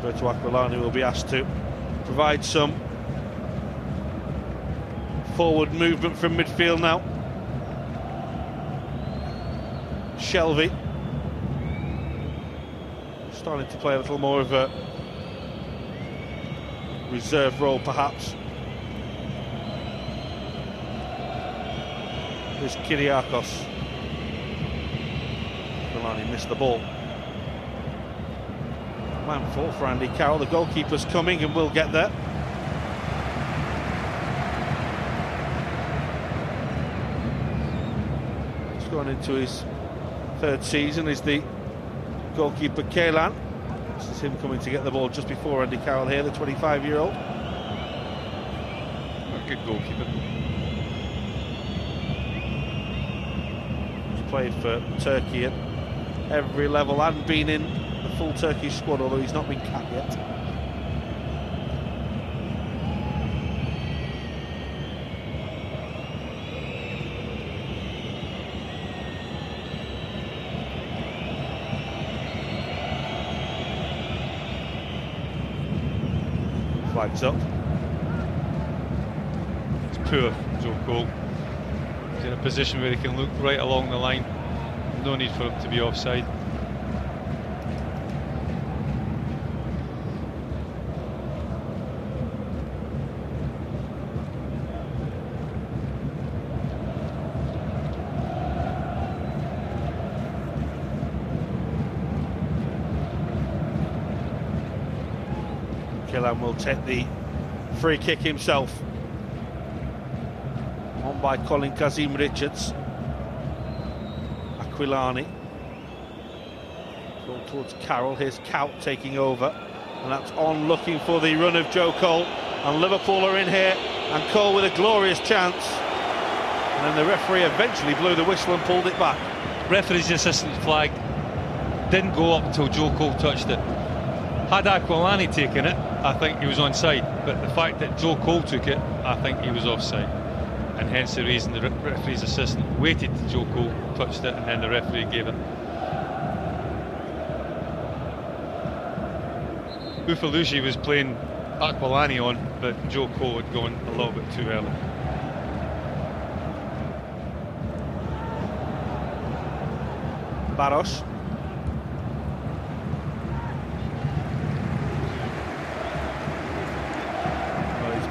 Speaker 1: Roberto Aquilani will be asked to provide some forward movement from midfield now. Shelby starting to play a little more of a reserve role, perhaps. Here's Kyriakos. Aquilani missed the ball. Man for Andy Carroll. The goalkeeper's coming and will get there. He's gone into his third season is the goalkeeper Kaylan. This is him coming to get the ball just before Andy Carroll here, the 25-year-old.
Speaker 2: A good goalkeeper.
Speaker 1: He's played for Turkey at every level and been in the full Turkish squad, although he's not been capped yet. Flags up.
Speaker 2: It's poor, Joe Cole. He's in a position where he can look right along the line. No need for him to be offside.
Speaker 1: Killan will take the free kick himself. On by Colin Kazim Richards. Aquilani. Ball towards Carroll. Here's Kaut taking over. And that's on, looking for the run of Joe Cole. And Liverpool are in here. And Cole with a glorious chance. And then the referee eventually blew the whistle and pulled it back.
Speaker 2: Referee's assistant flag didn't go up until Joe Cole touched it. Had Aquilani taken it, I think he was onside, but the fact that Joe Cole took it, I think he was offside, and hence the reason the referee's assistant waited till Joe Cole touched it and then the referee gave it. Ufalushi was playing Aquilani on, but Joe Cole had gone a little bit too early.
Speaker 1: Barros.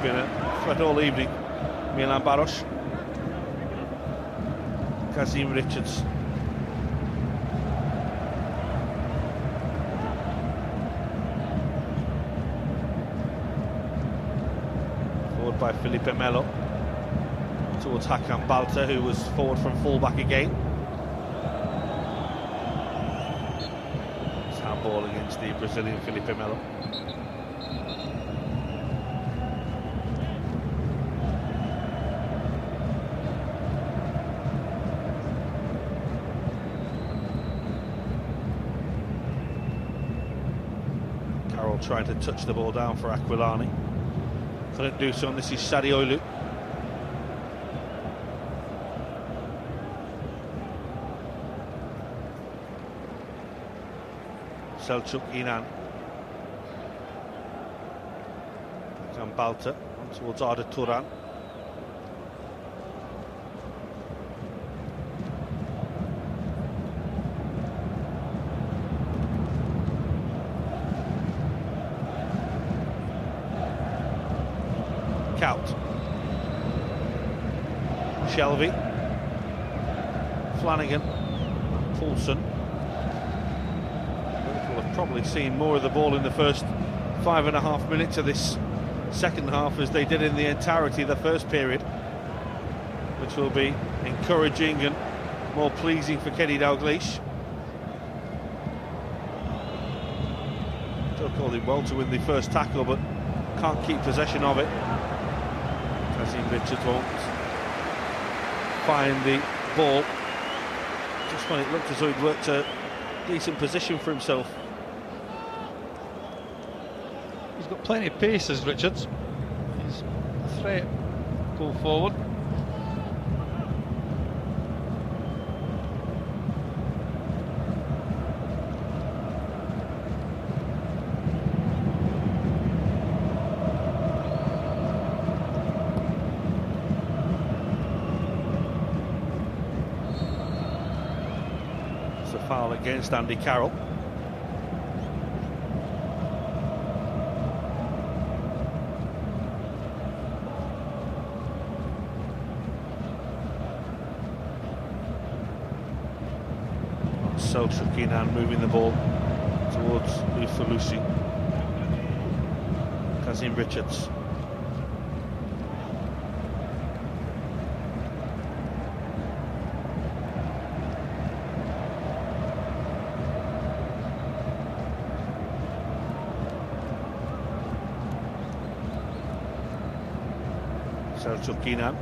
Speaker 1: Been a threat all evening, Milan Barros. Kazim Richards. Forward by Felipe Melo towards Hakan Balta, who was forward from full-back again. It's handball against the Brazilian Felipe Melo. Trying to touch the ball down for Aquilani. Couldn't do so, and this is Sarioğlu. Selçuk İnan. Balta towards Arda Turan. Kaut. Shelby. Flanagan. Poulsen. Liverpool have probably seen more of the ball in the first 5.5 minutes of this second half as they did in the entirety of the first period, which will be encouraging and more pleasing for Kenny Dalglish. Still called it well to win the first tackle, but can't keep possession of it. Kazim Richards won't find the ball. just when it looked as though he'd worked a decent position for himself.
Speaker 2: He's got plenty of pace, as Richards. He's a threat going forward.
Speaker 1: It's a foul against Andy Carroll. Selçuk moving the ball towards Lucy. Kazim Richards. Selçuk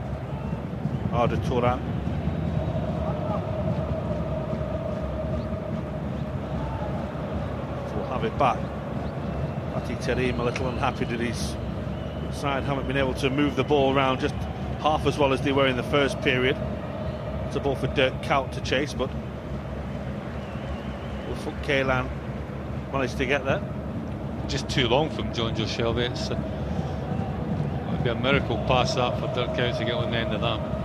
Speaker 1: Arda Turan. Have it back. Fatih Terim a little unhappy that his side haven't been able to move the ball around just half as well as they were in the first period. It's a ball for Dirk Kuyt to chase, but Ufuk Ceylan managed to get there.
Speaker 2: Just too long from John Joe Shelby. It would be a miracle pass that for Dirk Kuyt to get on the end of that.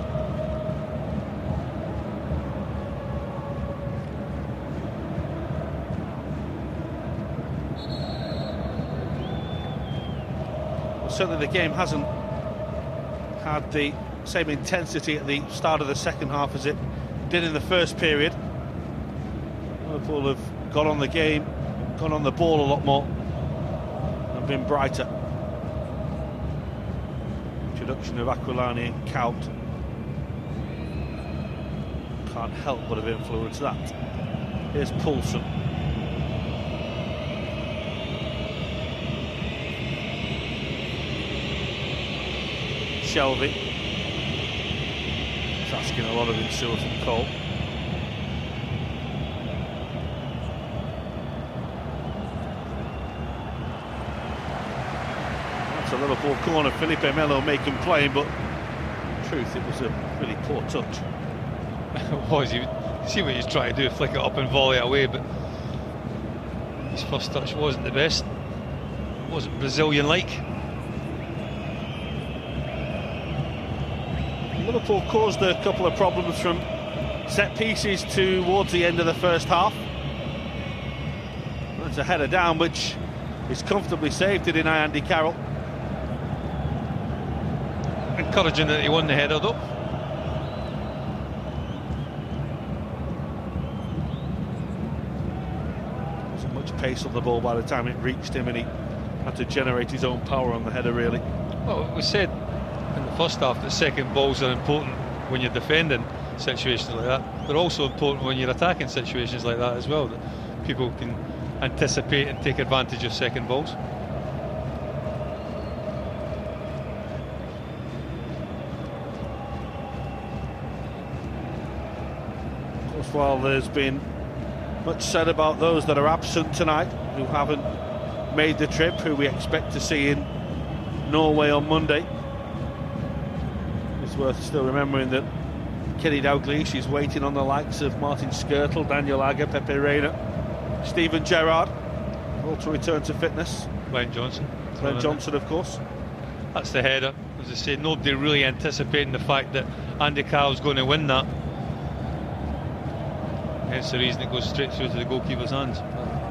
Speaker 1: Certainly the game hasn't had the same intensity at the start of the second half as it did in the first period. Liverpool have got on the game, gone on the ball a lot more and been brighter. Introduction of Aquilani and Kuyt can't help but have influenced that. Here's Poulsen. Shelby. It's asking a lot of himself from Cole. That's a Liverpool corner. Felipe Melo may complain, but in truth, it was a really poor touch.
Speaker 2: It was. You see what he's trying to do, flick it up and volley it away, but his first touch wasn't the best. It wasn't Brazilian-like.
Speaker 1: Liverpool caused a couple of problems from set pieces towards the end of the first half. That's a header down, which is comfortably saved in Andy Carroll.
Speaker 2: Encouraging that he won the header though.
Speaker 1: Wasn't much pace on the ball by the time it reached him, and he had to generate his own power on the header, really.
Speaker 2: Well, we said in the first half that second balls are important when you're defending situations like that. They're also important when you're attacking situations like that as well, that people can anticipate and take advantage of second balls.
Speaker 1: Of course, while there's been much said about those that are absent tonight, who haven't made the trip, who we expect to see in Norway on Monday, it's worth still remembering that Kenny Dalglish is waiting on the likes of Martin Skrtel, Daniel Agger, Pepe Reina, Steven Gerrard, all to return to fitness.
Speaker 2: Glenn Johnson.
Speaker 1: Glenn Johnson, of course.
Speaker 2: That's the header. As I say, nobody really anticipating the fact that Andy Carroll's going to win that. Hence the reason it goes straight through to the goalkeeper's hands.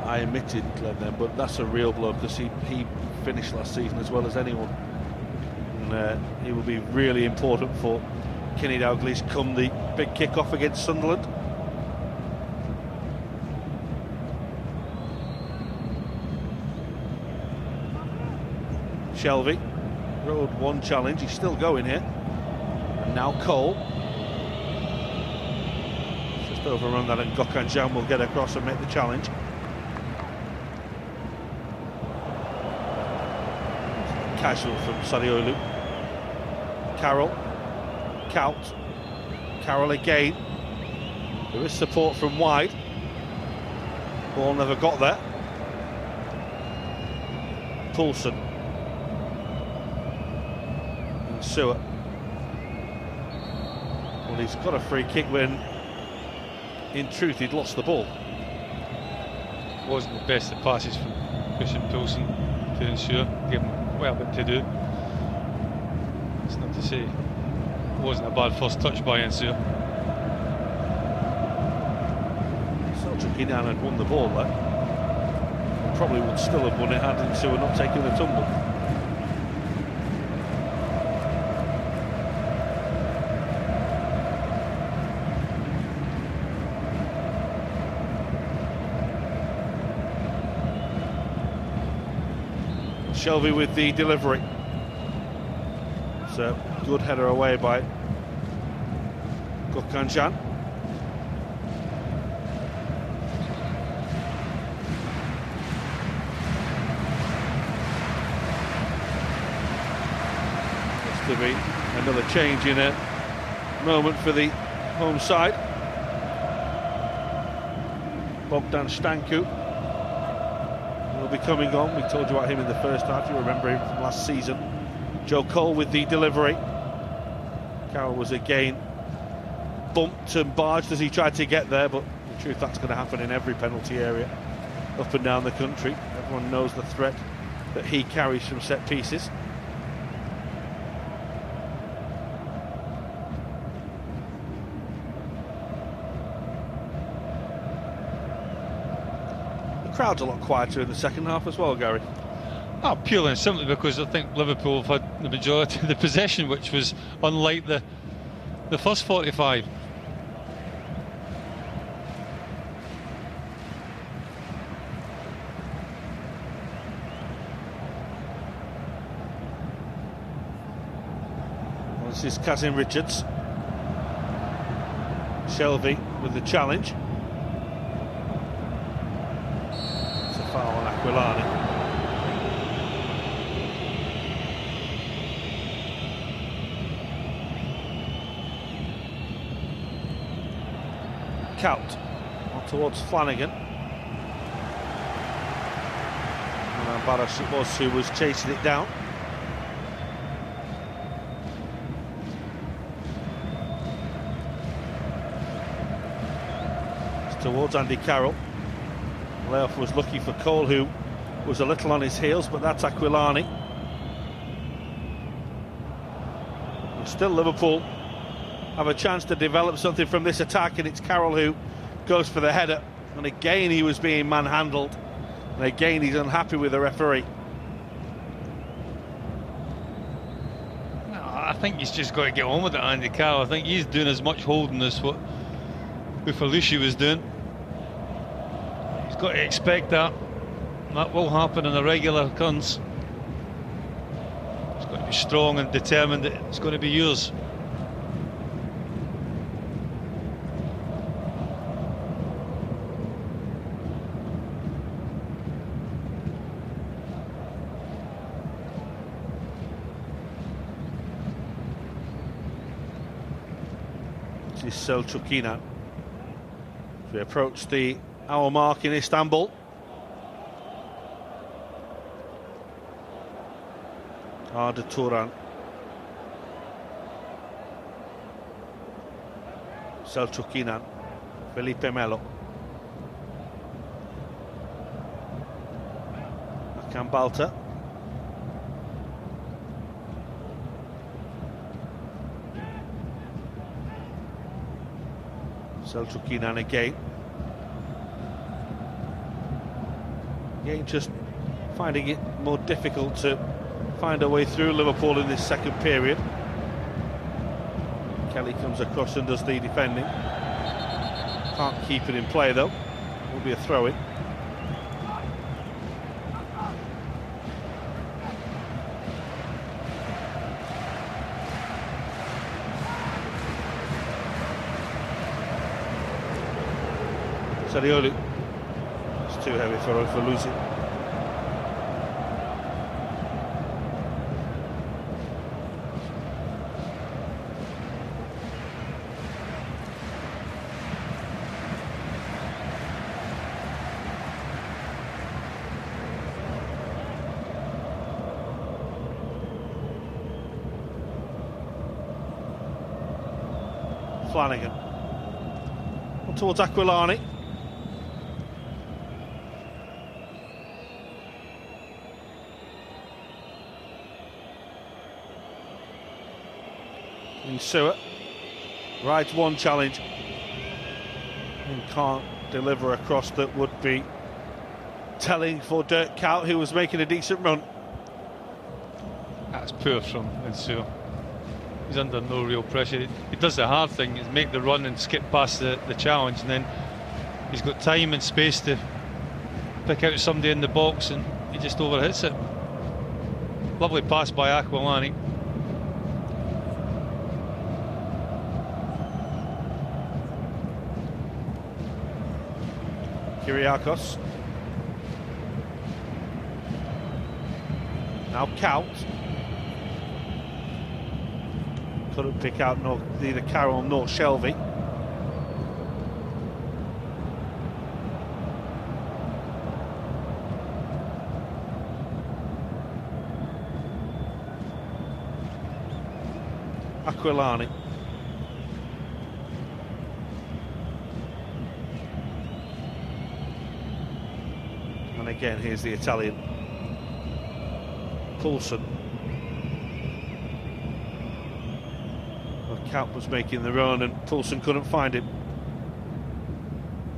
Speaker 1: I admitted Glenn then, but that's a real blow, because he finished last season as well as anyone. And he will be really important for Kenny Dalglish come the big kick-off against Sunderland. Shelby rode one challenge, he's still going here. And now Cole. Just overrun that, and Gökhan Can will get across and make the challenge. Casual from Sarriolu. Carroll. Kuyt. Carroll again. There is support from wide. Ball never got there. Poulsen. And Seward. Well, he's got a free kick when, in truth, he'd lost the ball.
Speaker 2: Wasn't the best of passes from Christian Poulsen to ensure. Gave him well a bit to do. It's not to say it wasn't a bad first touch by Ensure.
Speaker 1: Selçuk Inan had won the ball there. Probably would still have won it had Ensure not taken the tumble. Shelvey with the delivery. It's a good header away by Gökhan Can. Has to be another change in a moment for the home side. Bogdan Stanku will be coming on. We told you about him in the first half. You remember him from last season. Joe Cole with the delivery. Carroll was again bumped and barged as he tried to get there, but in truth that's going to happen in every penalty area up and down the country. Everyone knows the threat that he carries from set pieces. The crowd's a lot quieter in the second half as well, Gary.
Speaker 2: Oh, purely and simply because I think Liverpool have had the majority of the possession, which was unlike the first 45.
Speaker 1: Well, this is Kazim Richards. Shelvey with the challenge. It's a foul on Aquilani. Count on towards Flanagan. And Barros it was who was chasing it down. It's towards Andy Carroll. Layoff was looking for Cole, who was a little on his heels, but that's Aquilani. And still Liverpool have a chance to develop something from this attack, and it's Carroll who goes for the header, and again he was being manhandled, and again he's unhappy with the referee.
Speaker 2: No, I think he's just got to get on with it, Andy Carroll. I think he's doing as much holding as what Ufalushi was doing. He's got to expect that. That will happen in a regular occurrence. He's got to be strong and determined that it's going to be yours.
Speaker 1: This is Selçuk Inan. We approach the hour mark in Istanbul. Arda Turan. Selçuk Inan. Felipe Melo. Hakan Balta. Selçuk Inan again. Again, just finding it more difficult to find a way through Liverpool in this second period. Kelly comes across and does the defending. Can't keep it in play though. Will be a throw-in. Sariolu. It's too heavy for losing. Flanagan. On towards Aquilani. Insua rides one challenge and can't deliver a cross that would be telling for Dirk Kuyt, who was making a decent run.
Speaker 2: That's poor from Insua. He's under no real pressure. He does the hard thing, is make the run and skip past the challenge, and then he's got time and space to pick out somebody in the box, and he just overhits it. Lovely pass by Aquilani.
Speaker 1: Kyriakos. Now Kuyt. Couldn't pick out neither Carroll nor Shelvey. Aquilani. And again, here's the Italian. Poulsen. Kuyt was making the run and Poulsen couldn't find him.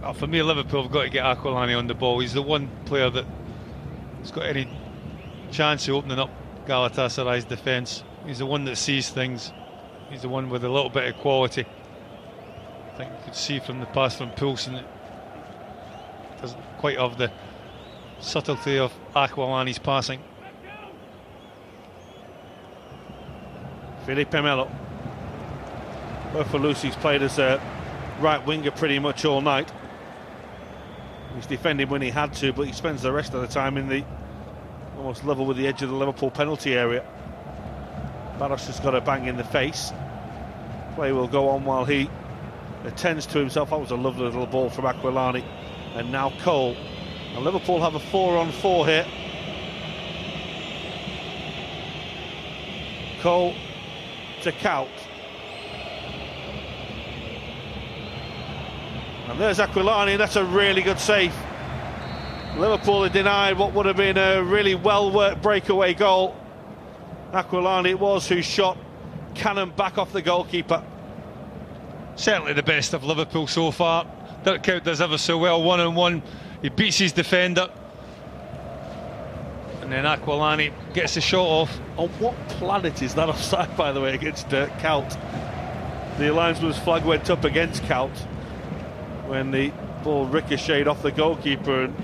Speaker 2: Well, for me, Liverpool have got to get Aquilani on the ball. He's the one player that has got any chance of opening up Galatasaray's defence. He's the one that sees things. He's the one with a little bit of quality. I think you could see from the pass from Poulsen that doesn't quite have the subtlety of Aquilani's passing.
Speaker 1: Felipe Melo. Lucy's played as a right winger pretty much all night. He's defending when he had to, but he spends the rest of the time in the almost level with the edge of the Liverpool penalty area. Barros has got a bang in the face. Play will go on while he attends to himself. That was a lovely little ball from Aquilani. And now Cole. And Liverpool have a 4-on-4 here. Cole to Kuyt. And there's Aquilani, that's a really good save. Liverpool had denied what would have been a really well-worked breakaway goal. Aquilani it was who shot cannon back off the goalkeeper.
Speaker 2: Certainly the best of Liverpool so far. Dirk Kuyt does ever so well, one-on-one. He beats his defender. And then Aquilani gets the shot off.
Speaker 1: On what planet is that offside, by the way, against Dirk Kuyt? The linesman's flag went up against Kuyt when the ball ricocheted off the goalkeeper. And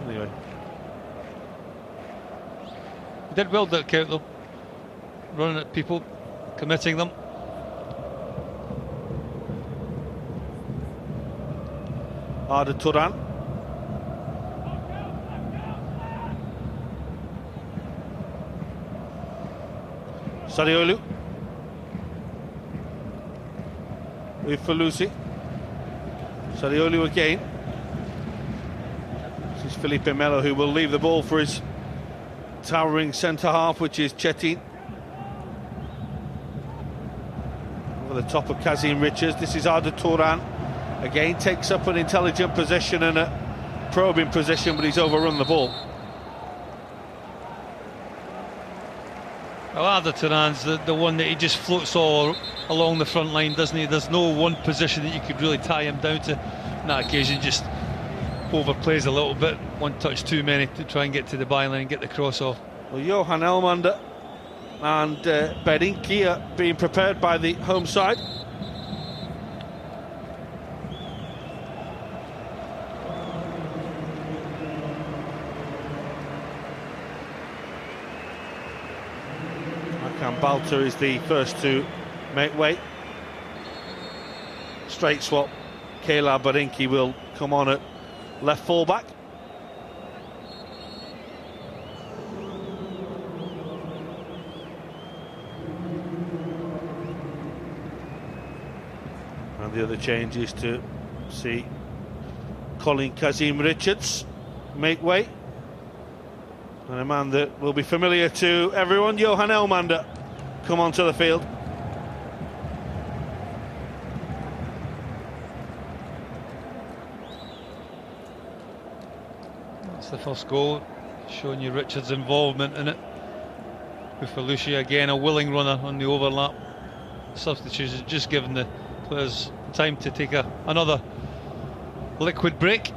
Speaker 1: anyway,
Speaker 2: He did well, Dirk Kuyt, though, running at people, committing them.
Speaker 1: Arda Turan. Sariolu. With Lucy. Sariolu again. This is Felipe Melo, who will leave the ball for his towering centre half, which is Chetin. Over the top of Kazim Richards. This is Arda Turan. Again, takes up an intelligent position and a probing position, but he's overrun the ball.
Speaker 2: Well, Arda Turan's the one that he just floats all along the front line, doesn't he? There's no one position that you could really tie him down to. On that occasion, just overplays a little bit, one touch too many to try and get to the byline and get the cross off.
Speaker 1: Well, Johan Elmander and Berinki are being prepared by the home side. Balta is the first to make way. Straight swap. Kayla Barinki will come on at left fullback. And the other change is to see Colin Kazim Richards make way. And a man that will be familiar to everyone, Johan Elmander, come onto the field.
Speaker 2: That's the first goal, showing you Richards' involvement in it. Ufolushi again a willing runner on the overlap. Substitution just giving the players time to take another liquid break.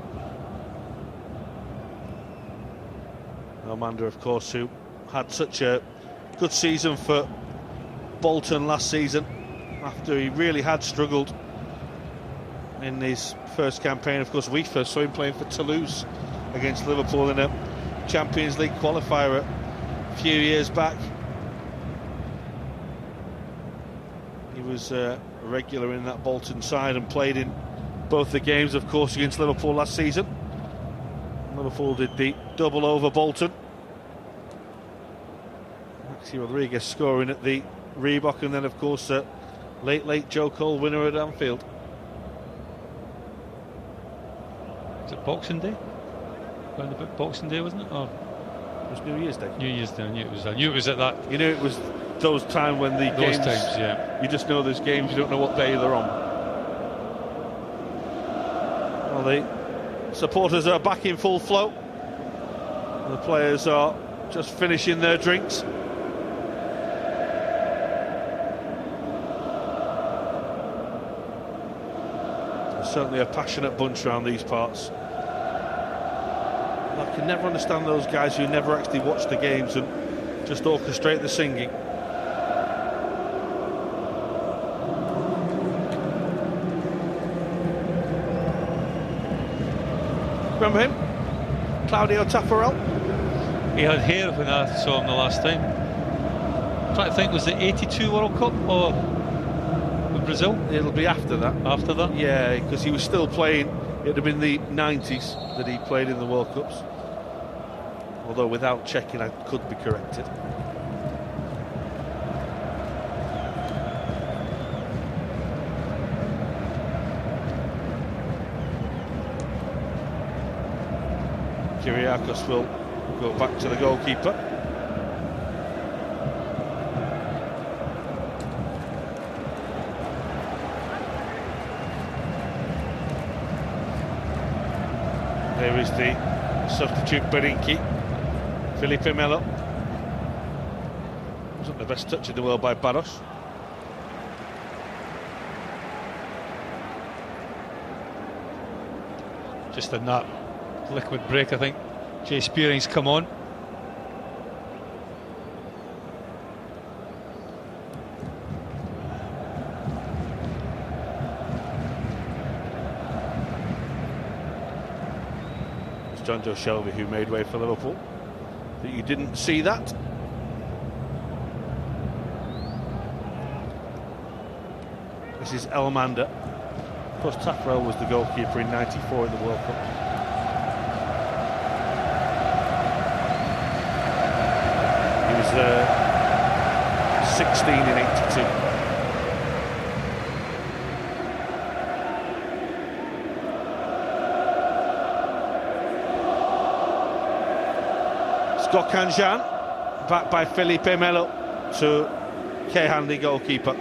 Speaker 1: Amanda, of course, who had such a good season for Bolton last season after he really had struggled in his first campaign. Of course, we first saw him playing for Toulouse against Liverpool in a Champions League qualifier a few years back. He was a regular in that Bolton side and played in both the games, of course, against Liverpool last season. Liverpool did the double over Bolton. Maxi Rodriguez scoring at the Reebok, and then, of course, late Joe Cole winner at Anfield.
Speaker 2: Was it Boxing Day? Around about Boxing Day, wasn't it? Or
Speaker 1: it was New Year's Day.
Speaker 2: New Year's Day. I knew it was at that.
Speaker 1: You knew it was those times when the games.
Speaker 2: Yeah.
Speaker 1: You just know there's games. You don't know what day they're on. Well, the supporters are back in full flow. The players are just finishing their drinks. There's certainly a passionate bunch around these parts. I can never understand those guys who never actually watch the games and just orchestrate the singing. Remember him? Claudio Taffarel?
Speaker 2: He had hair when I saw him the last time. I'm trying to think, was it 82 World Cup or with Brazil?
Speaker 1: It'll be after that.
Speaker 2: After that?
Speaker 1: Yeah, because he was still playing. It'd have been the 90s that he played in the World Cups. Although without checking, I could be corrected. Kyriakos will go back to the goalkeeper. There is the substitute Berinki, Felipe Melo. Wasn't the best touch in the world by Barros.
Speaker 2: Just in that liquid break, I think Jay Spearing's come on.
Speaker 1: It's John Joe Shelby who made way for Liverpool. That you didn't see that. This is Elmander. Of course, Taffarel was the goalkeeper in '94 in the World Cup. He was 16 in '82. Scott Canjan, backed by Felipe Melo to Kehan, the goalkeeper.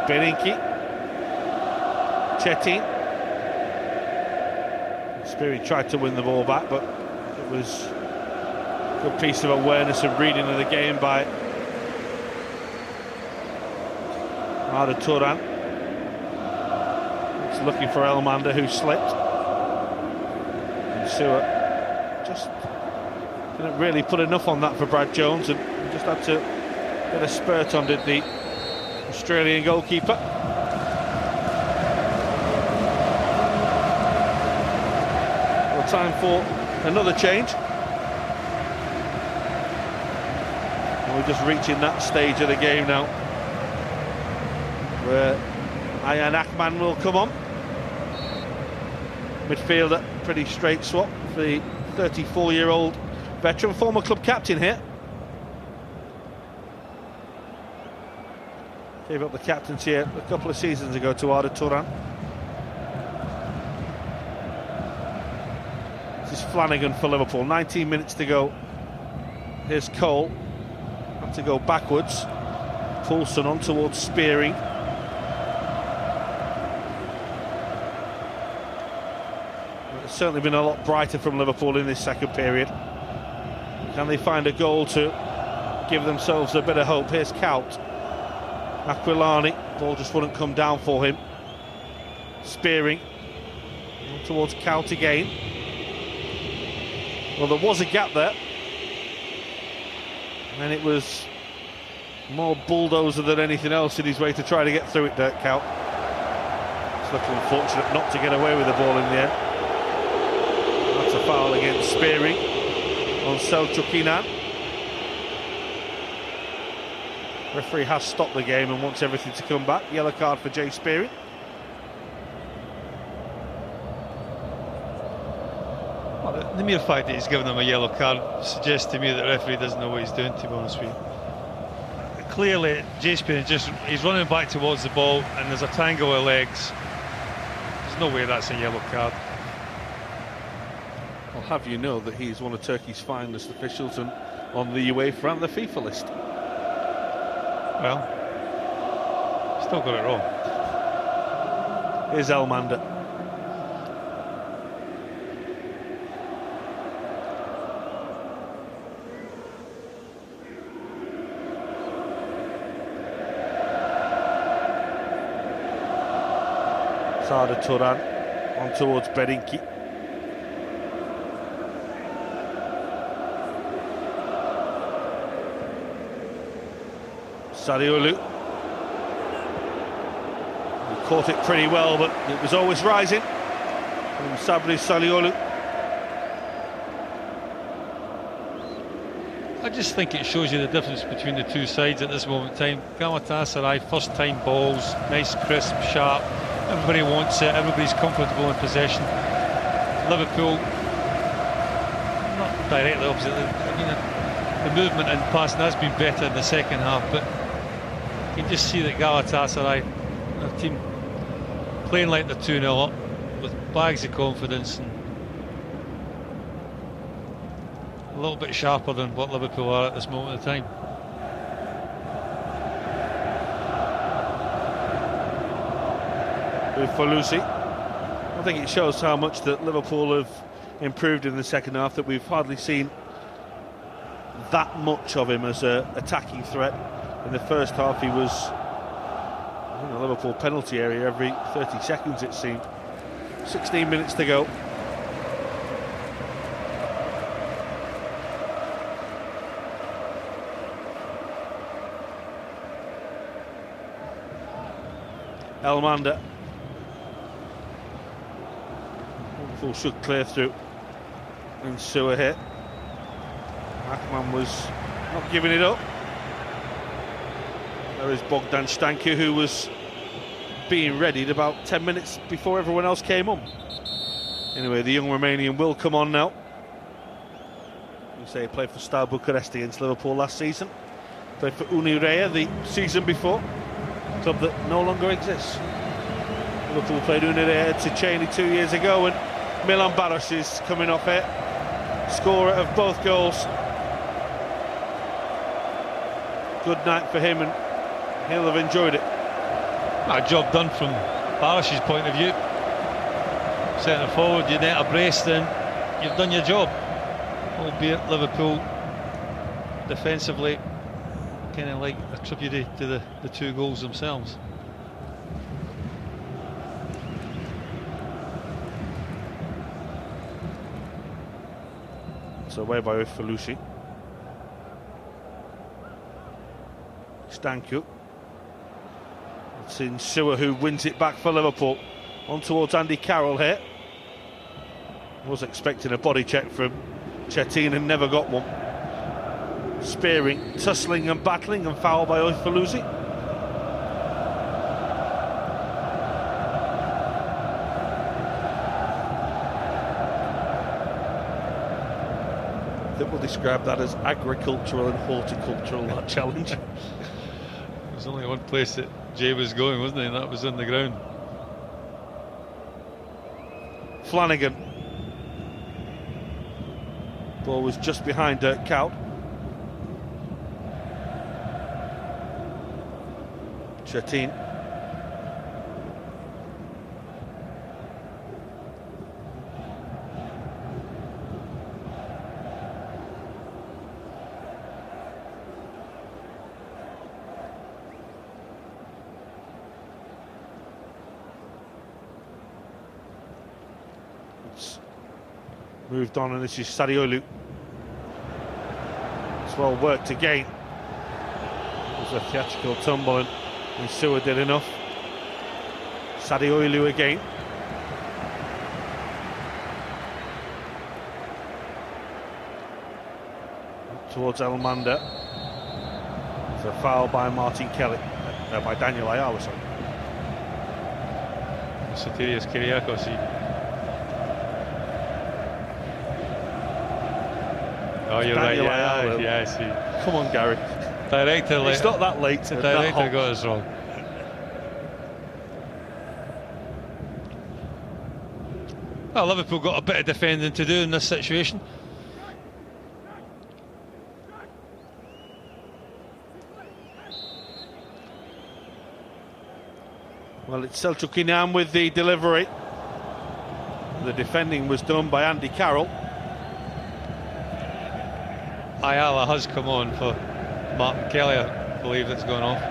Speaker 1: Berinki, Chetin. Spirit tried to win the ball back, but it was a good piece of awareness and reading of the game by Arda Turan. It's looking for Elmander, who slipped. And Stewart just didn't really put enough on that for Brad Jones, and just had to get a spurt on, did the Australian goalkeeper. Well, time for another change. And we're just reaching that stage of the game now where Ayan Akman will come on. Midfielder, pretty straight swap for the 34-year-old veteran, former club captain here. Gave up the captaincy a couple of seasons ago to Arda Turan. This is Flanagan for Liverpool. 19 minutes to go. Here's Cole. Had to go backwards. Poulsen on towards Spearing. It's certainly been a lot brighter from Liverpool in this second period. Can they find a goal to give themselves a bit of hope? Here's Kaut. Aquilani, ball just wouldn't come down for him. Spearing on towards Kaut again. Well, there was a gap there, and it was more bulldozer than anything else in his way to try to get through it, Dirk Kuyt. It's looking unfortunate not to get away with the ball in the end. That's a foul against Spearing on Selçuk İnan. Referee has stopped the game and wants everything to come back. Yellow card for Jay Spearing.
Speaker 2: Well, the mere fact that he's given him a yellow card suggests to me that the referee doesn't know what he's doing, to be honest with you. Clearly, Jay Spearing he's running back towards the ball and there's a tangle of legs. There's no way that's a yellow card.
Speaker 1: I'll have you know that he's one of Turkey's finest officials and on the UEFA and the FIFA list.
Speaker 2: Well, still got it wrong.
Speaker 1: Here's Elmander. Sada Turan on towards Berinki. Saliolu. He caught it pretty well, but it was always rising from Sabri Saliolu.
Speaker 2: I just think it shows you the difference between the two sides at this moment in time. Galatasaray, first time balls, nice, crisp, sharp. Everybody wants it, everybody's comfortable in possession. Liverpool, not directly opposite. I mean, the movement and passing has been better in the second half, but you can just see that Galatasaray, a team playing like they're 2-0 up, with bags of confidence and a little bit sharper than what Liverpool are at this moment in time.
Speaker 1: With Falusi. I think it shows how much that Liverpool have improved in the second half, that we've hardly seen that much of him as an attacking threat. In the first half he was in the Liverpool penalty area every 30 seconds it seemed. 16 minutes to go. Elmander. Liverpool should clear through. And Sewer hit. Akman was not giving it up. There is Bogdan Stanku, who was being readied about 10 minutes before everyone else came on. Anyway, the young Romanian will come on now. You say he played for Steaua Bucharest against Liverpool last season. Played for Unirea the season before, a club that no longer exists. Liverpool played Unirea Ticeni 2 years ago, and Milan Baros is coming off it. Scorer of both goals. Good night for him, and he'll have enjoyed it.
Speaker 2: A job done from Barish's point of view. Centre forward, you net a brace, then you've done your job. Albeit Liverpool defensively kind of like attributed to the two goals themselves.
Speaker 1: So away by Falusi. Stanku. It's in Sewer, who wins it back for Liverpool. On towards Andy Carroll here. Was expecting a body check from Cetin and never got one. Spearing, tussling and battling, and foul by Falusi. I think we'll describe that as agricultural and horticultural, that challenge.
Speaker 2: There's only one place that Jay was going, wasn't he? And that was on the ground.
Speaker 1: Flanagan. Ball was just behind Dirk Kuyt. Chetin. It's moved on, and this is Sadiolu. It's well worked again. It was a theatrical tumble, and Sewer did enough. Sadiolu again. Towards Elmander. It's a foul by Martin Kelly. By Daniel Ayala, sorry.
Speaker 2: Sotirios Kyriakos. Oh, you're
Speaker 1: Daniel
Speaker 2: right.
Speaker 1: Ayala.
Speaker 2: Yeah, I see.
Speaker 1: Come on, Gary.
Speaker 2: Director,
Speaker 1: It's not that late.
Speaker 2: The director got us wrong. Well, Liverpool got a bit of defending to do in this situation.
Speaker 1: Well, it's Selçuk Inan with the delivery. The defending was done by Andy Carroll.
Speaker 2: Ayala has come on for Martin Kelly, I believe that's gone off.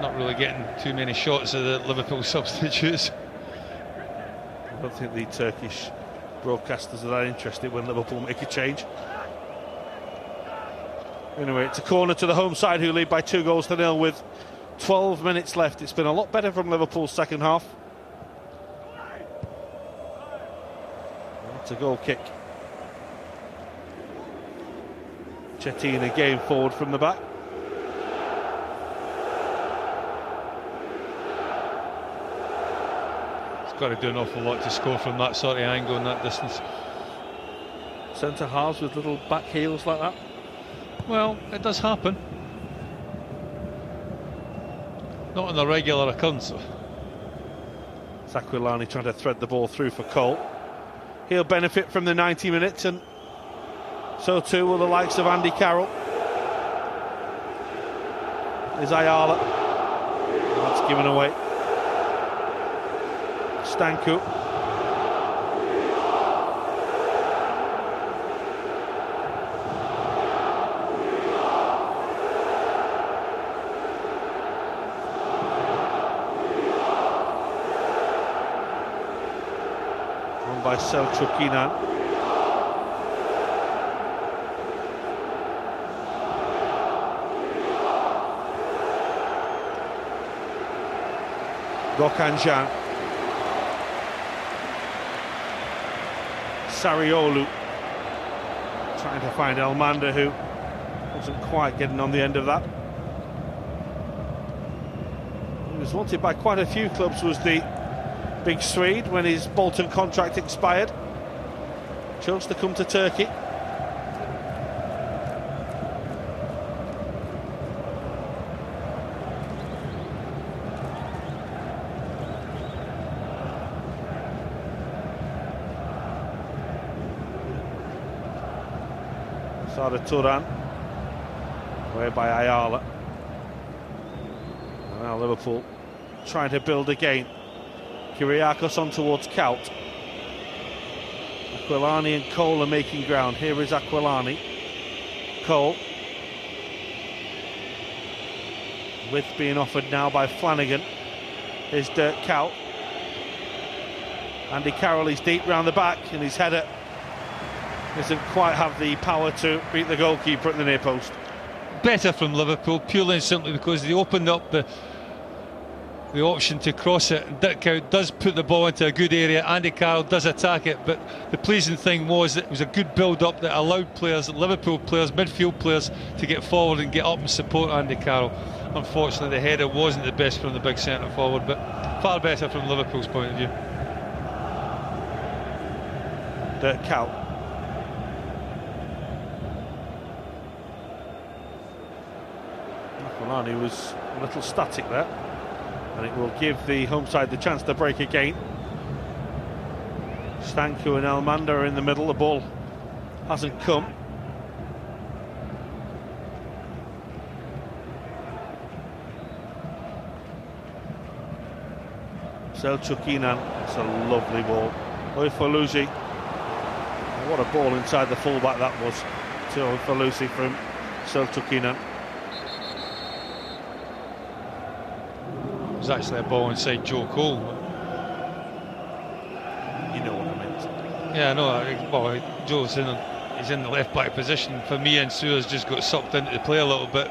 Speaker 2: Not really getting too many shots of the Liverpool substitutes.
Speaker 1: I don't think the Turkish broadcasters are that interested when Liverpool make a change. Anyway, it's a corner to the home side, who lead by 2-0 with 12 minutes left. It's been a lot better from Liverpool's second half. It's a goal kick. Chetin again forward from the back.
Speaker 2: He's got to do an awful lot to score from that sort of angle and that distance.
Speaker 1: Centre halves with little back heels like that.
Speaker 2: Well, it does happen. Not on a regular occurrence.
Speaker 1: Aquilani trying to thread the ball through for Cole. He'll benefit from the 90 minutes, and so too will the likes of Andy Carroll. There's Ayala. That's given away. Stanku. Won by Selçuk Inan. Gökhan Can. Sariolu trying to find Elmander, who wasn't quite getting on the end of that. He was wanted by quite a few clubs, was the big Swede, when his Bolton contract expired. Chose to come to Turkey. Sada Turan, away by Ayala. And now Liverpool trying to build again. Kyriakos on towards Kaut. Aquilani and Cole are making ground. Here is Aquilani. Cole. Width being offered now by Flanagan. Here's Dirk Kaut. Andy Carroll is deep round the back, and his header doesn't quite have the power to beat the goalkeeper at the near post.
Speaker 2: Better from Liverpool, purely and simply because they opened up the option to cross it. Dirk Kaut does put the ball into a good area. Andy Carroll does attack it, but the pleasing thing was that it was a good build-up that allowed players, Liverpool players, midfield players, to get forward and get up and support Andy Carroll. Unfortunately, the header wasn't the best from the big centre forward, but far better from Liverpool's point of view.
Speaker 1: Dirk Kaut. Aquilani was a little static there, and it will give the home side the chance to break again. Stanku and Elmander are in the middle. The ball hasn't come. Selçuk Inan, it's a lovely ball. Oyfalusi, what a ball inside the fullback that was to Oyfalusi from Selçuk Inan.
Speaker 2: It was actually a ball inside Joe Cole.
Speaker 1: You know what I meant.
Speaker 2: Yeah, no. Well, Joe's he's in the left back position. For me, and Suarez just got sucked into the play a little bit,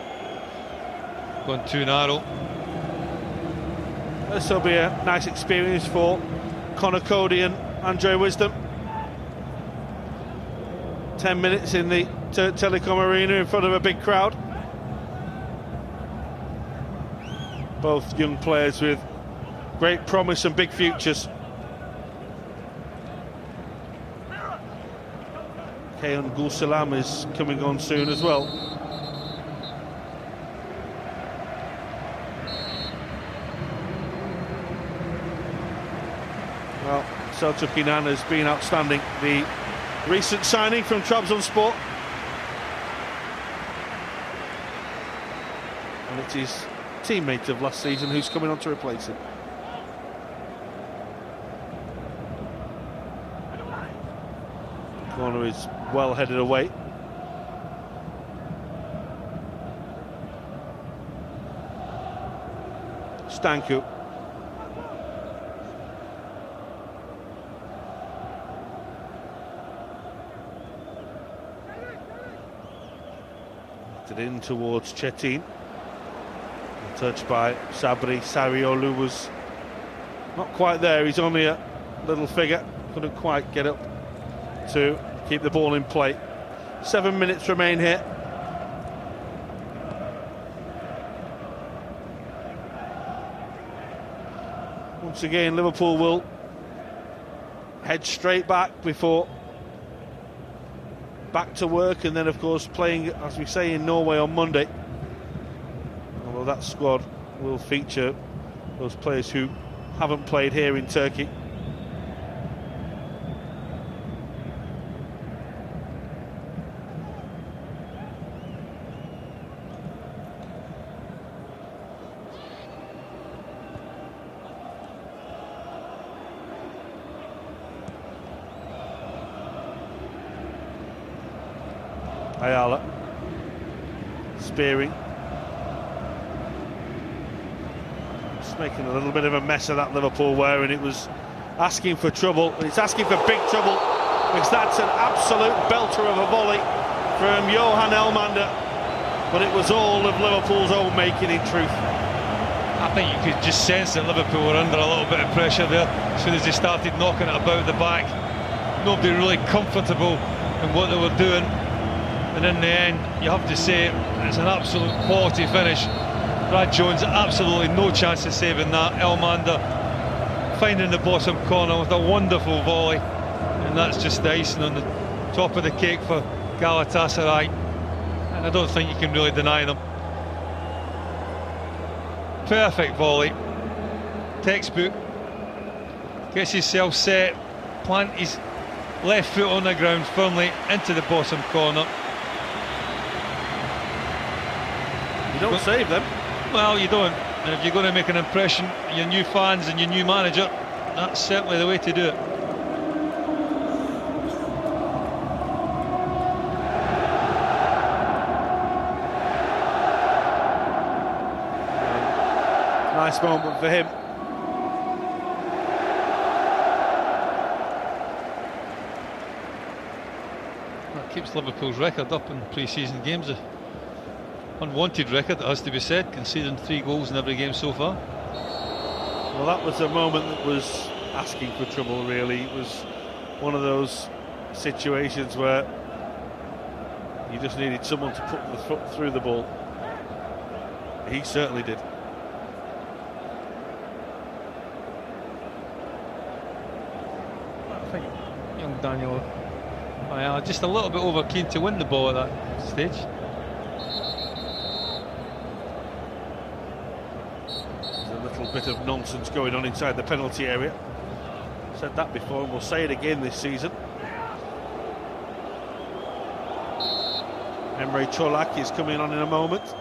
Speaker 2: gone too narrow.
Speaker 1: This will be a nice experience for Conor Cody and Andre Wisdom. 10 minutes in the Türk Telekom Arena in front of a big crowd. Both young players with great promise and big futures. Kayhan Gulsalam is coming on soon as well. Well, Selçuk Inan has been outstanding. The recent signing from Trabzonspor. And it's his teammate of last season who's coming on to replace him. Corner is well headed away. Stanku. In towards Çetin. Touched by Sabri. Sariolu was not quite there. He's only a little figure. Couldn't quite get up to keep the ball in play. 7 minutes remain here. Once again, Liverpool will head straight back before back to work, and then of course playing, as we say, in Norway on Monday. Although that squad will feature those players who haven't played here in Turkey. Ayala spearing, just making a little bit of a mess of that Liverpool wear, and it was asking for trouble. It's asking for big trouble, because that's an absolute belter of a volley from Johan Elmander, but it was all of Liverpool's own making in truth.
Speaker 2: I think you could just sense that Liverpool were under a little bit of pressure there as soon as they started knocking it about the back. Nobody really comfortable in what they were doing. And in the end, you have to say, it's an absolute quality finish. Brad Jones, absolutely no chance of saving that. Elmander finding the bottom corner with a wonderful volley. And that's just the icing on the top of the cake for Galatasaray. And I don't think you can really deny them. Perfect volley. Textbook. Gets himself set. Plant his left foot on the ground firmly into the bottom corner.
Speaker 1: You don't save them.
Speaker 2: Well, you don't. And if you're going to make an impression on your new fans and your new manager, that's certainly the way to do it.
Speaker 1: Nice moment for him.
Speaker 2: That keeps Liverpool's record up in pre-season games. Unwanted record, it has to be said, conceding 3 goals in every game so far.
Speaker 1: Well, that was a moment that was asking for trouble, really. It was one of those situations where you just needed someone to put the foot through the ball. He certainly did.
Speaker 2: I think young Daniel just a little bit over keen to win the ball at that stage.
Speaker 1: Bit of nonsense going on inside the penalty area. Said that before and we'll say it again this season. Emre Çolak is coming on in a moment.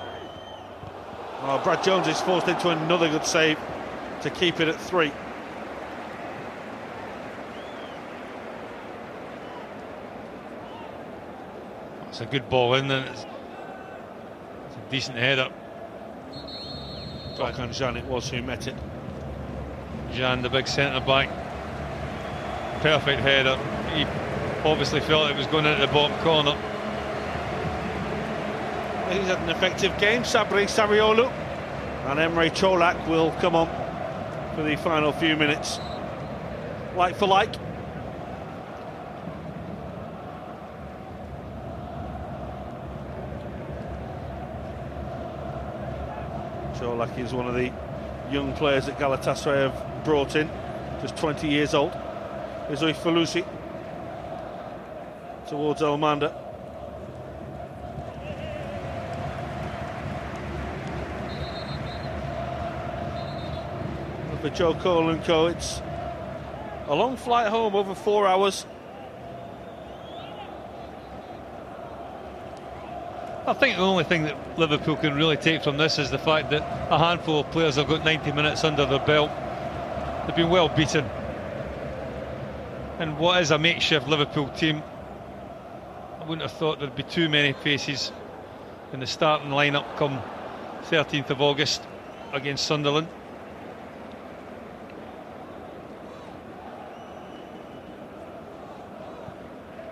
Speaker 1: Oh, Brad Jones is forced into another good save to keep it at 3.
Speaker 2: It's a good ball in, and it's a decent header.
Speaker 1: And Jan it was who met it.
Speaker 2: Jan, the big centre back, perfect header. He obviously felt it was going into the bottom corner.
Speaker 1: He's had an effective game, Sabri Sariolu, and Emre Çolak will come on for the final few minutes. Like for like. Çolak is one of the young players that Galatasaray have brought in, just 20 years old. Here's Falusi towards Elmander. For Joe Cole and co, it's a long flight home, over 4 hours.
Speaker 2: I think the only thing that Liverpool can really take from this is the fact that a handful of players have got 90 minutes under their belt. They've been well beaten. And what is a makeshift Liverpool team, I wouldn't have thought there'd be too many faces in the starting lineup come 13th of August against Sunderland.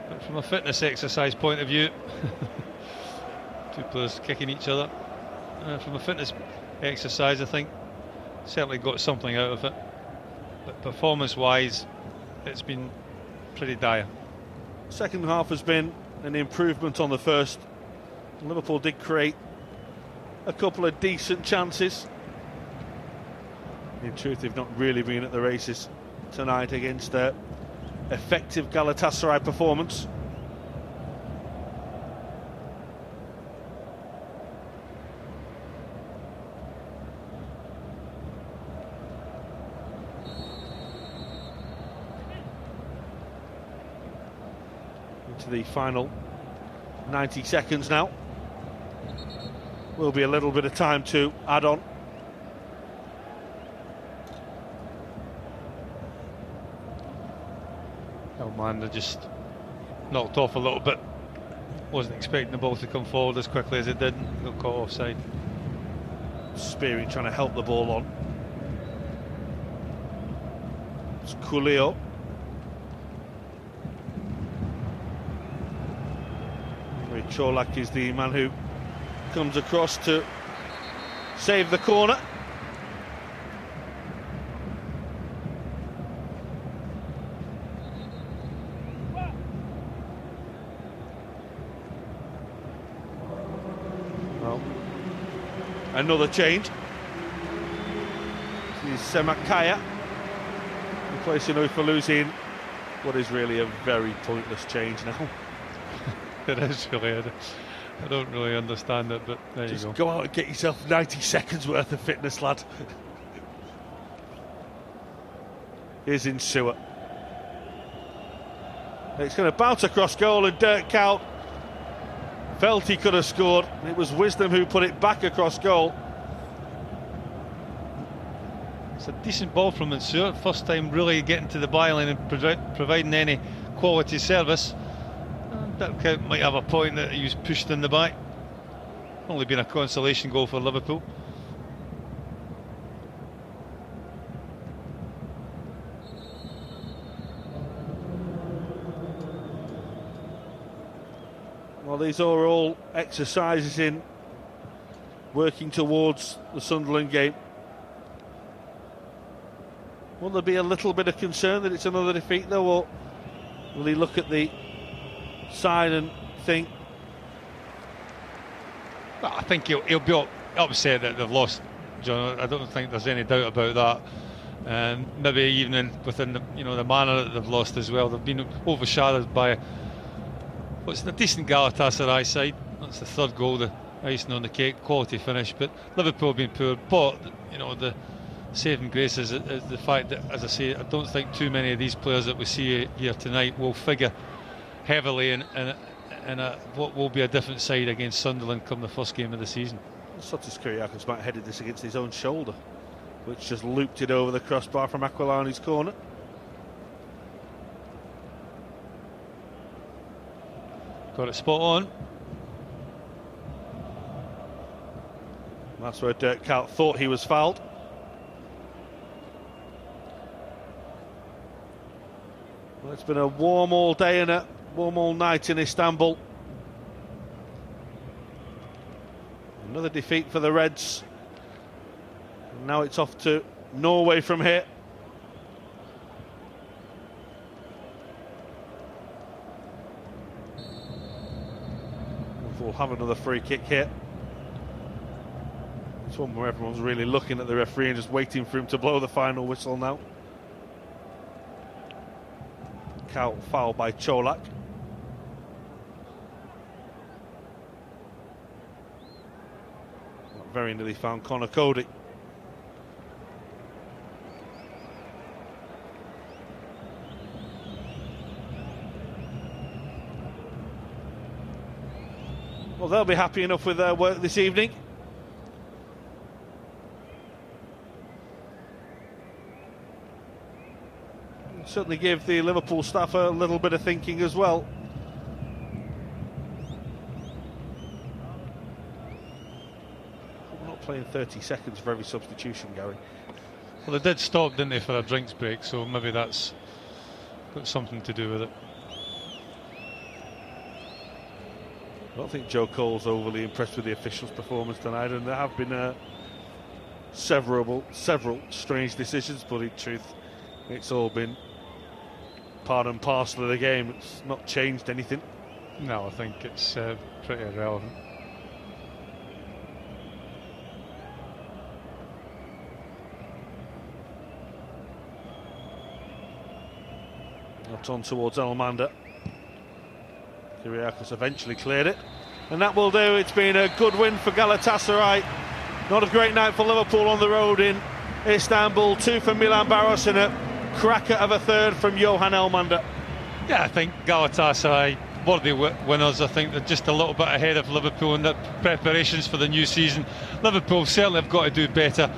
Speaker 2: But from a fitness exercise point of view, two players kicking each other. From a fitness exercise, I think certainly got something out of it. But performance-wise, it's been pretty dire.
Speaker 1: Second half has been an improvement on the first. Liverpool did create a couple of decent chances. In truth, they've not really been at the races tonight against their effective Galatasaray performance. Into the final 90 seconds now. Will be a little bit of time to add on.
Speaker 2: Elmander just knocked off a little bit. Wasn't expecting the ball to come forward as quickly as it did. Got caught offside.
Speaker 1: Spearing trying to help the ball on. It's Coolio. Çolak is the man who comes across to save the corner. Well, another change. This is Semakaya replacing Falusi in what is really a very pointless change now.
Speaker 2: It is really. I don't really understand it, but there
Speaker 1: Just
Speaker 2: you go.
Speaker 1: Go out and get yourself 90 seconds worth of fitness, lad. Here's Insua. It's going to bounce across goal, and Dirk Kuyt felt he could have scored. It was Wisdom who put it back across goal.
Speaker 2: It's a decent ball from Insua. First time really getting to the byline and providing any quality service. Dirk Kuyt might have a point that he was pushed in the back. Only been a consolation goal for Liverpool.
Speaker 1: Well, these are all exercises in working towards the Sunderland game. Will there be a little bit of concern that it's another defeat, though, or will he look at the side and think?
Speaker 2: Well, I think he'll be upset that they've lost, John. I don't think there's any doubt about that. And maybe even within the manner that they've lost as well. They've been overshadowed by what's a decent Galatasaray side. That's the third goal, the icing on the cake, quality finish. But Liverpool have been poor. But the saving grace is the fact that, as I say, I don't think too many of these players that we see here tonight will figure heavily in what will be a different side against Sunderland come the first game of the season.
Speaker 1: Sotis Kyrgiakos might have headed this against his own shoulder, which just looped it over the crossbar from Aquilani's corner.
Speaker 2: Got it spot on.
Speaker 1: That's where Dirk Kuyt thought he was fouled. Well, it's been a warm all day and a warm all night in Istanbul. Another defeat for the Reds. And now it's off to Norway from here. We'll have another free kick here. It's one where everyone's really looking at the referee and just waiting for him to blow the final whistle now. Foul by Cholak. Very nearly found Conor Cody. Well, they'll be happy enough with their work this evening. Certainly give the Liverpool staff a little bit of thinking as well. We're not playing 30 seconds for every substitution, Gary.
Speaker 2: Well, they did stop, didn't they, for a drinks break, so maybe that's got something to do with it. I don't think Joe Cole's overly impressed with the officials' performance tonight, and there have been several strange decisions, but in truth, it's all been part and parcel of the game. It's not changed anything. No, I think it's pretty irrelevant.
Speaker 1: Not on towards Elmander. Kyriakos eventually cleared it, and that will do. It's been a good win for Galatasaray. Not a great night for Liverpool on the road in Istanbul. 2 for Milan Baros and a cracker of a third from Johan Elmander.
Speaker 2: Yeah, I think Galatasaray worthy winners. I think they're just a little bit ahead of Liverpool in their preparations for the new season. Liverpool certainly have got to do better.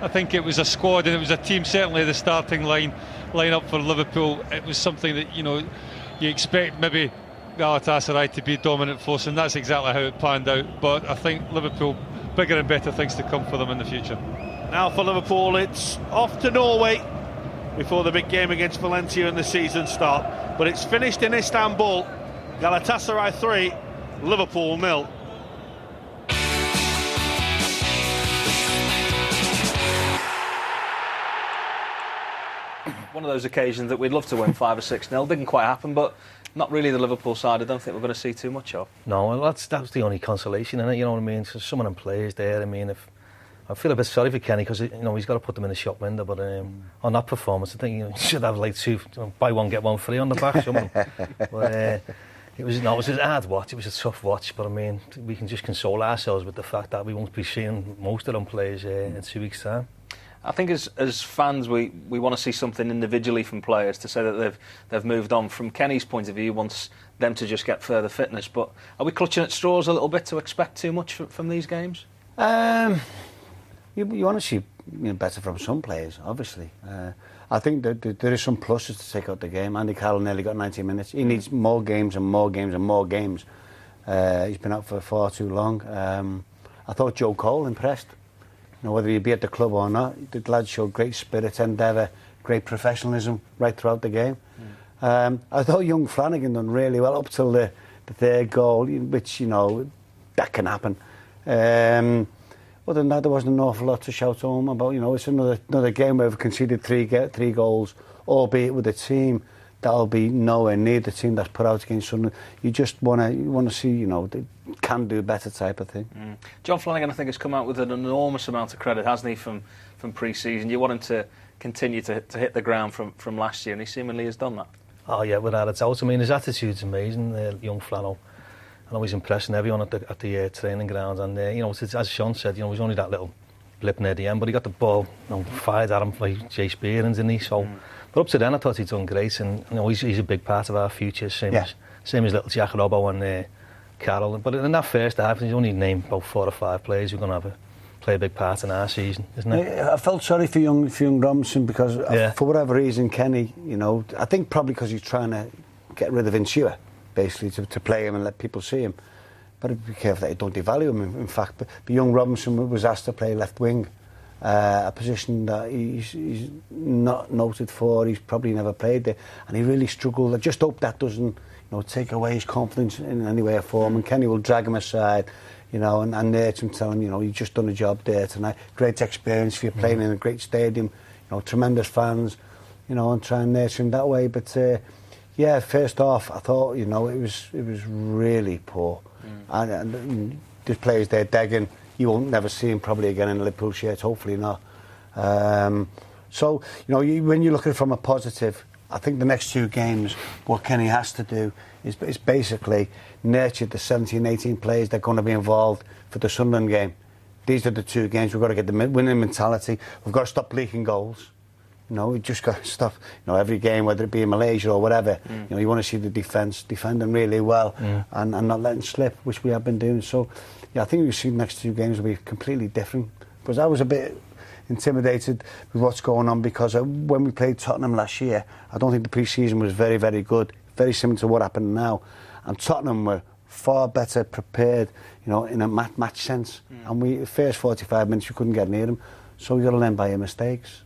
Speaker 2: I think it was a squad and it was a team, certainly the starting line up for Liverpool. It was something that, you expect maybe Galatasaray to be a dominant force, and that's exactly how it planned out. But I think Liverpool, bigger and better things to come for them in the future.
Speaker 1: Now for Liverpool, it's off to Norway before the big game against Valencia and the season start. But it's finished in Istanbul. Galatasaray 3, Liverpool 0.
Speaker 3: One of those occasions that we'd love to win 5 or 6-0. Didn't quite happen, but not really the Liverpool side. I don't think we're going to see too much of.
Speaker 4: No, well, that's the only consolation in it. You know what I mean? So some of them players there. I mean, I feel a bit sorry for Kenny because he's got to put them in the shop window. But on that performance, I think he should have like 2 buy one get one free on the back. But it was a hard watch. It was a tough watch. But I mean, we can just console ourselves with the fact that we won't be seeing most of them players in 2 weeks' time.
Speaker 3: I think as fans, we want to see something individually from players to say that they've moved on. From Kenny's point of view, he wants them to just get further fitness. But are we clutching at straws a little bit to expect too much from these games?
Speaker 5: You want to see better from some players, obviously. I think that there is some pluses to take out the game. Andy Carroll nearly got 90 minutes. He needs more games and more games and more games. He's been out for far too long. I thought Joe Cole impressed. Whether he'd be at the club or not, the lad showed great spirit, endeavour, great professionalism right throughout the game. I thought young Flanagan done really well up till the third goal, which, that can happen. Other than that, there wasn't an awful lot to shout home about. It's another game where we've conceded three goals, albeit with a team that'll be nowhere near the team that's put out against Sunderland. You just want to see, they can do better type of thing.
Speaker 3: John Flanagan, I think, has come out with an enormous amount of credit, hasn't he, from pre-season? You want him to continue to hit the ground from last year, and he seemingly has done that.
Speaker 4: Oh yeah, without a doubt. I mean, his attitude's amazing, young Flano. I know he's impressing everyone at the training ground, and as Sean said, it was only that little blip near the end, but he got the ball fired at him by Jace Behrens, didn't he? So, but up to then, I thought he'd done great, and he's a big part of our future, same as little Jack Robbo and Carroll. But in that first half, he's only named about 4 or 5 players who are going to play a big part in our season, isn't it?
Speaker 5: I felt sorry for young Robinson because for whatever reason, Kenny, I think probably because he's trying to get rid of Insua. basically, to play him and let people see him. But be careful that you don't devalue him. In fact, but young Robinson was asked to play left wing, a position that he's not noted for. He's probably never played there, and he really struggled. I just hope that doesn't, take away his confidence in any way or form. And Kenny will drag him aside, and nurture him, tell him, you've just done a job there tonight. Great experience for you playing in a great stadium, tremendous fans, and try and nurture him that way. But yeah, first off, I thought, it was really poor. And there's players there, Degan, you won't never see him probably again in a Liverpool shirt, hopefully not. So, when you look at it from a positive, I think the next 2 games, what Kenny has to do is basically nurture the 17, 18 players that are going to be involved for the Sunderland game. These are the 2 games. We've got to get the winning mentality. We've got to stop leaking goals. We just got to stop, every game, whether it be in Malaysia or whatever, you want to see the defence defending really well and not letting slip, which we have been doing. So, yeah, I think we've seen the next 2 games will be completely different. Because I was a bit intimidated with what's going on because when we played Tottenham last year, I don't think the pre-season was very, very good. Very similar to what happened now. And Tottenham were far better prepared, in a match sense. And the first 45 minutes, we couldn't get near them. So we've got to learn by our mistakes.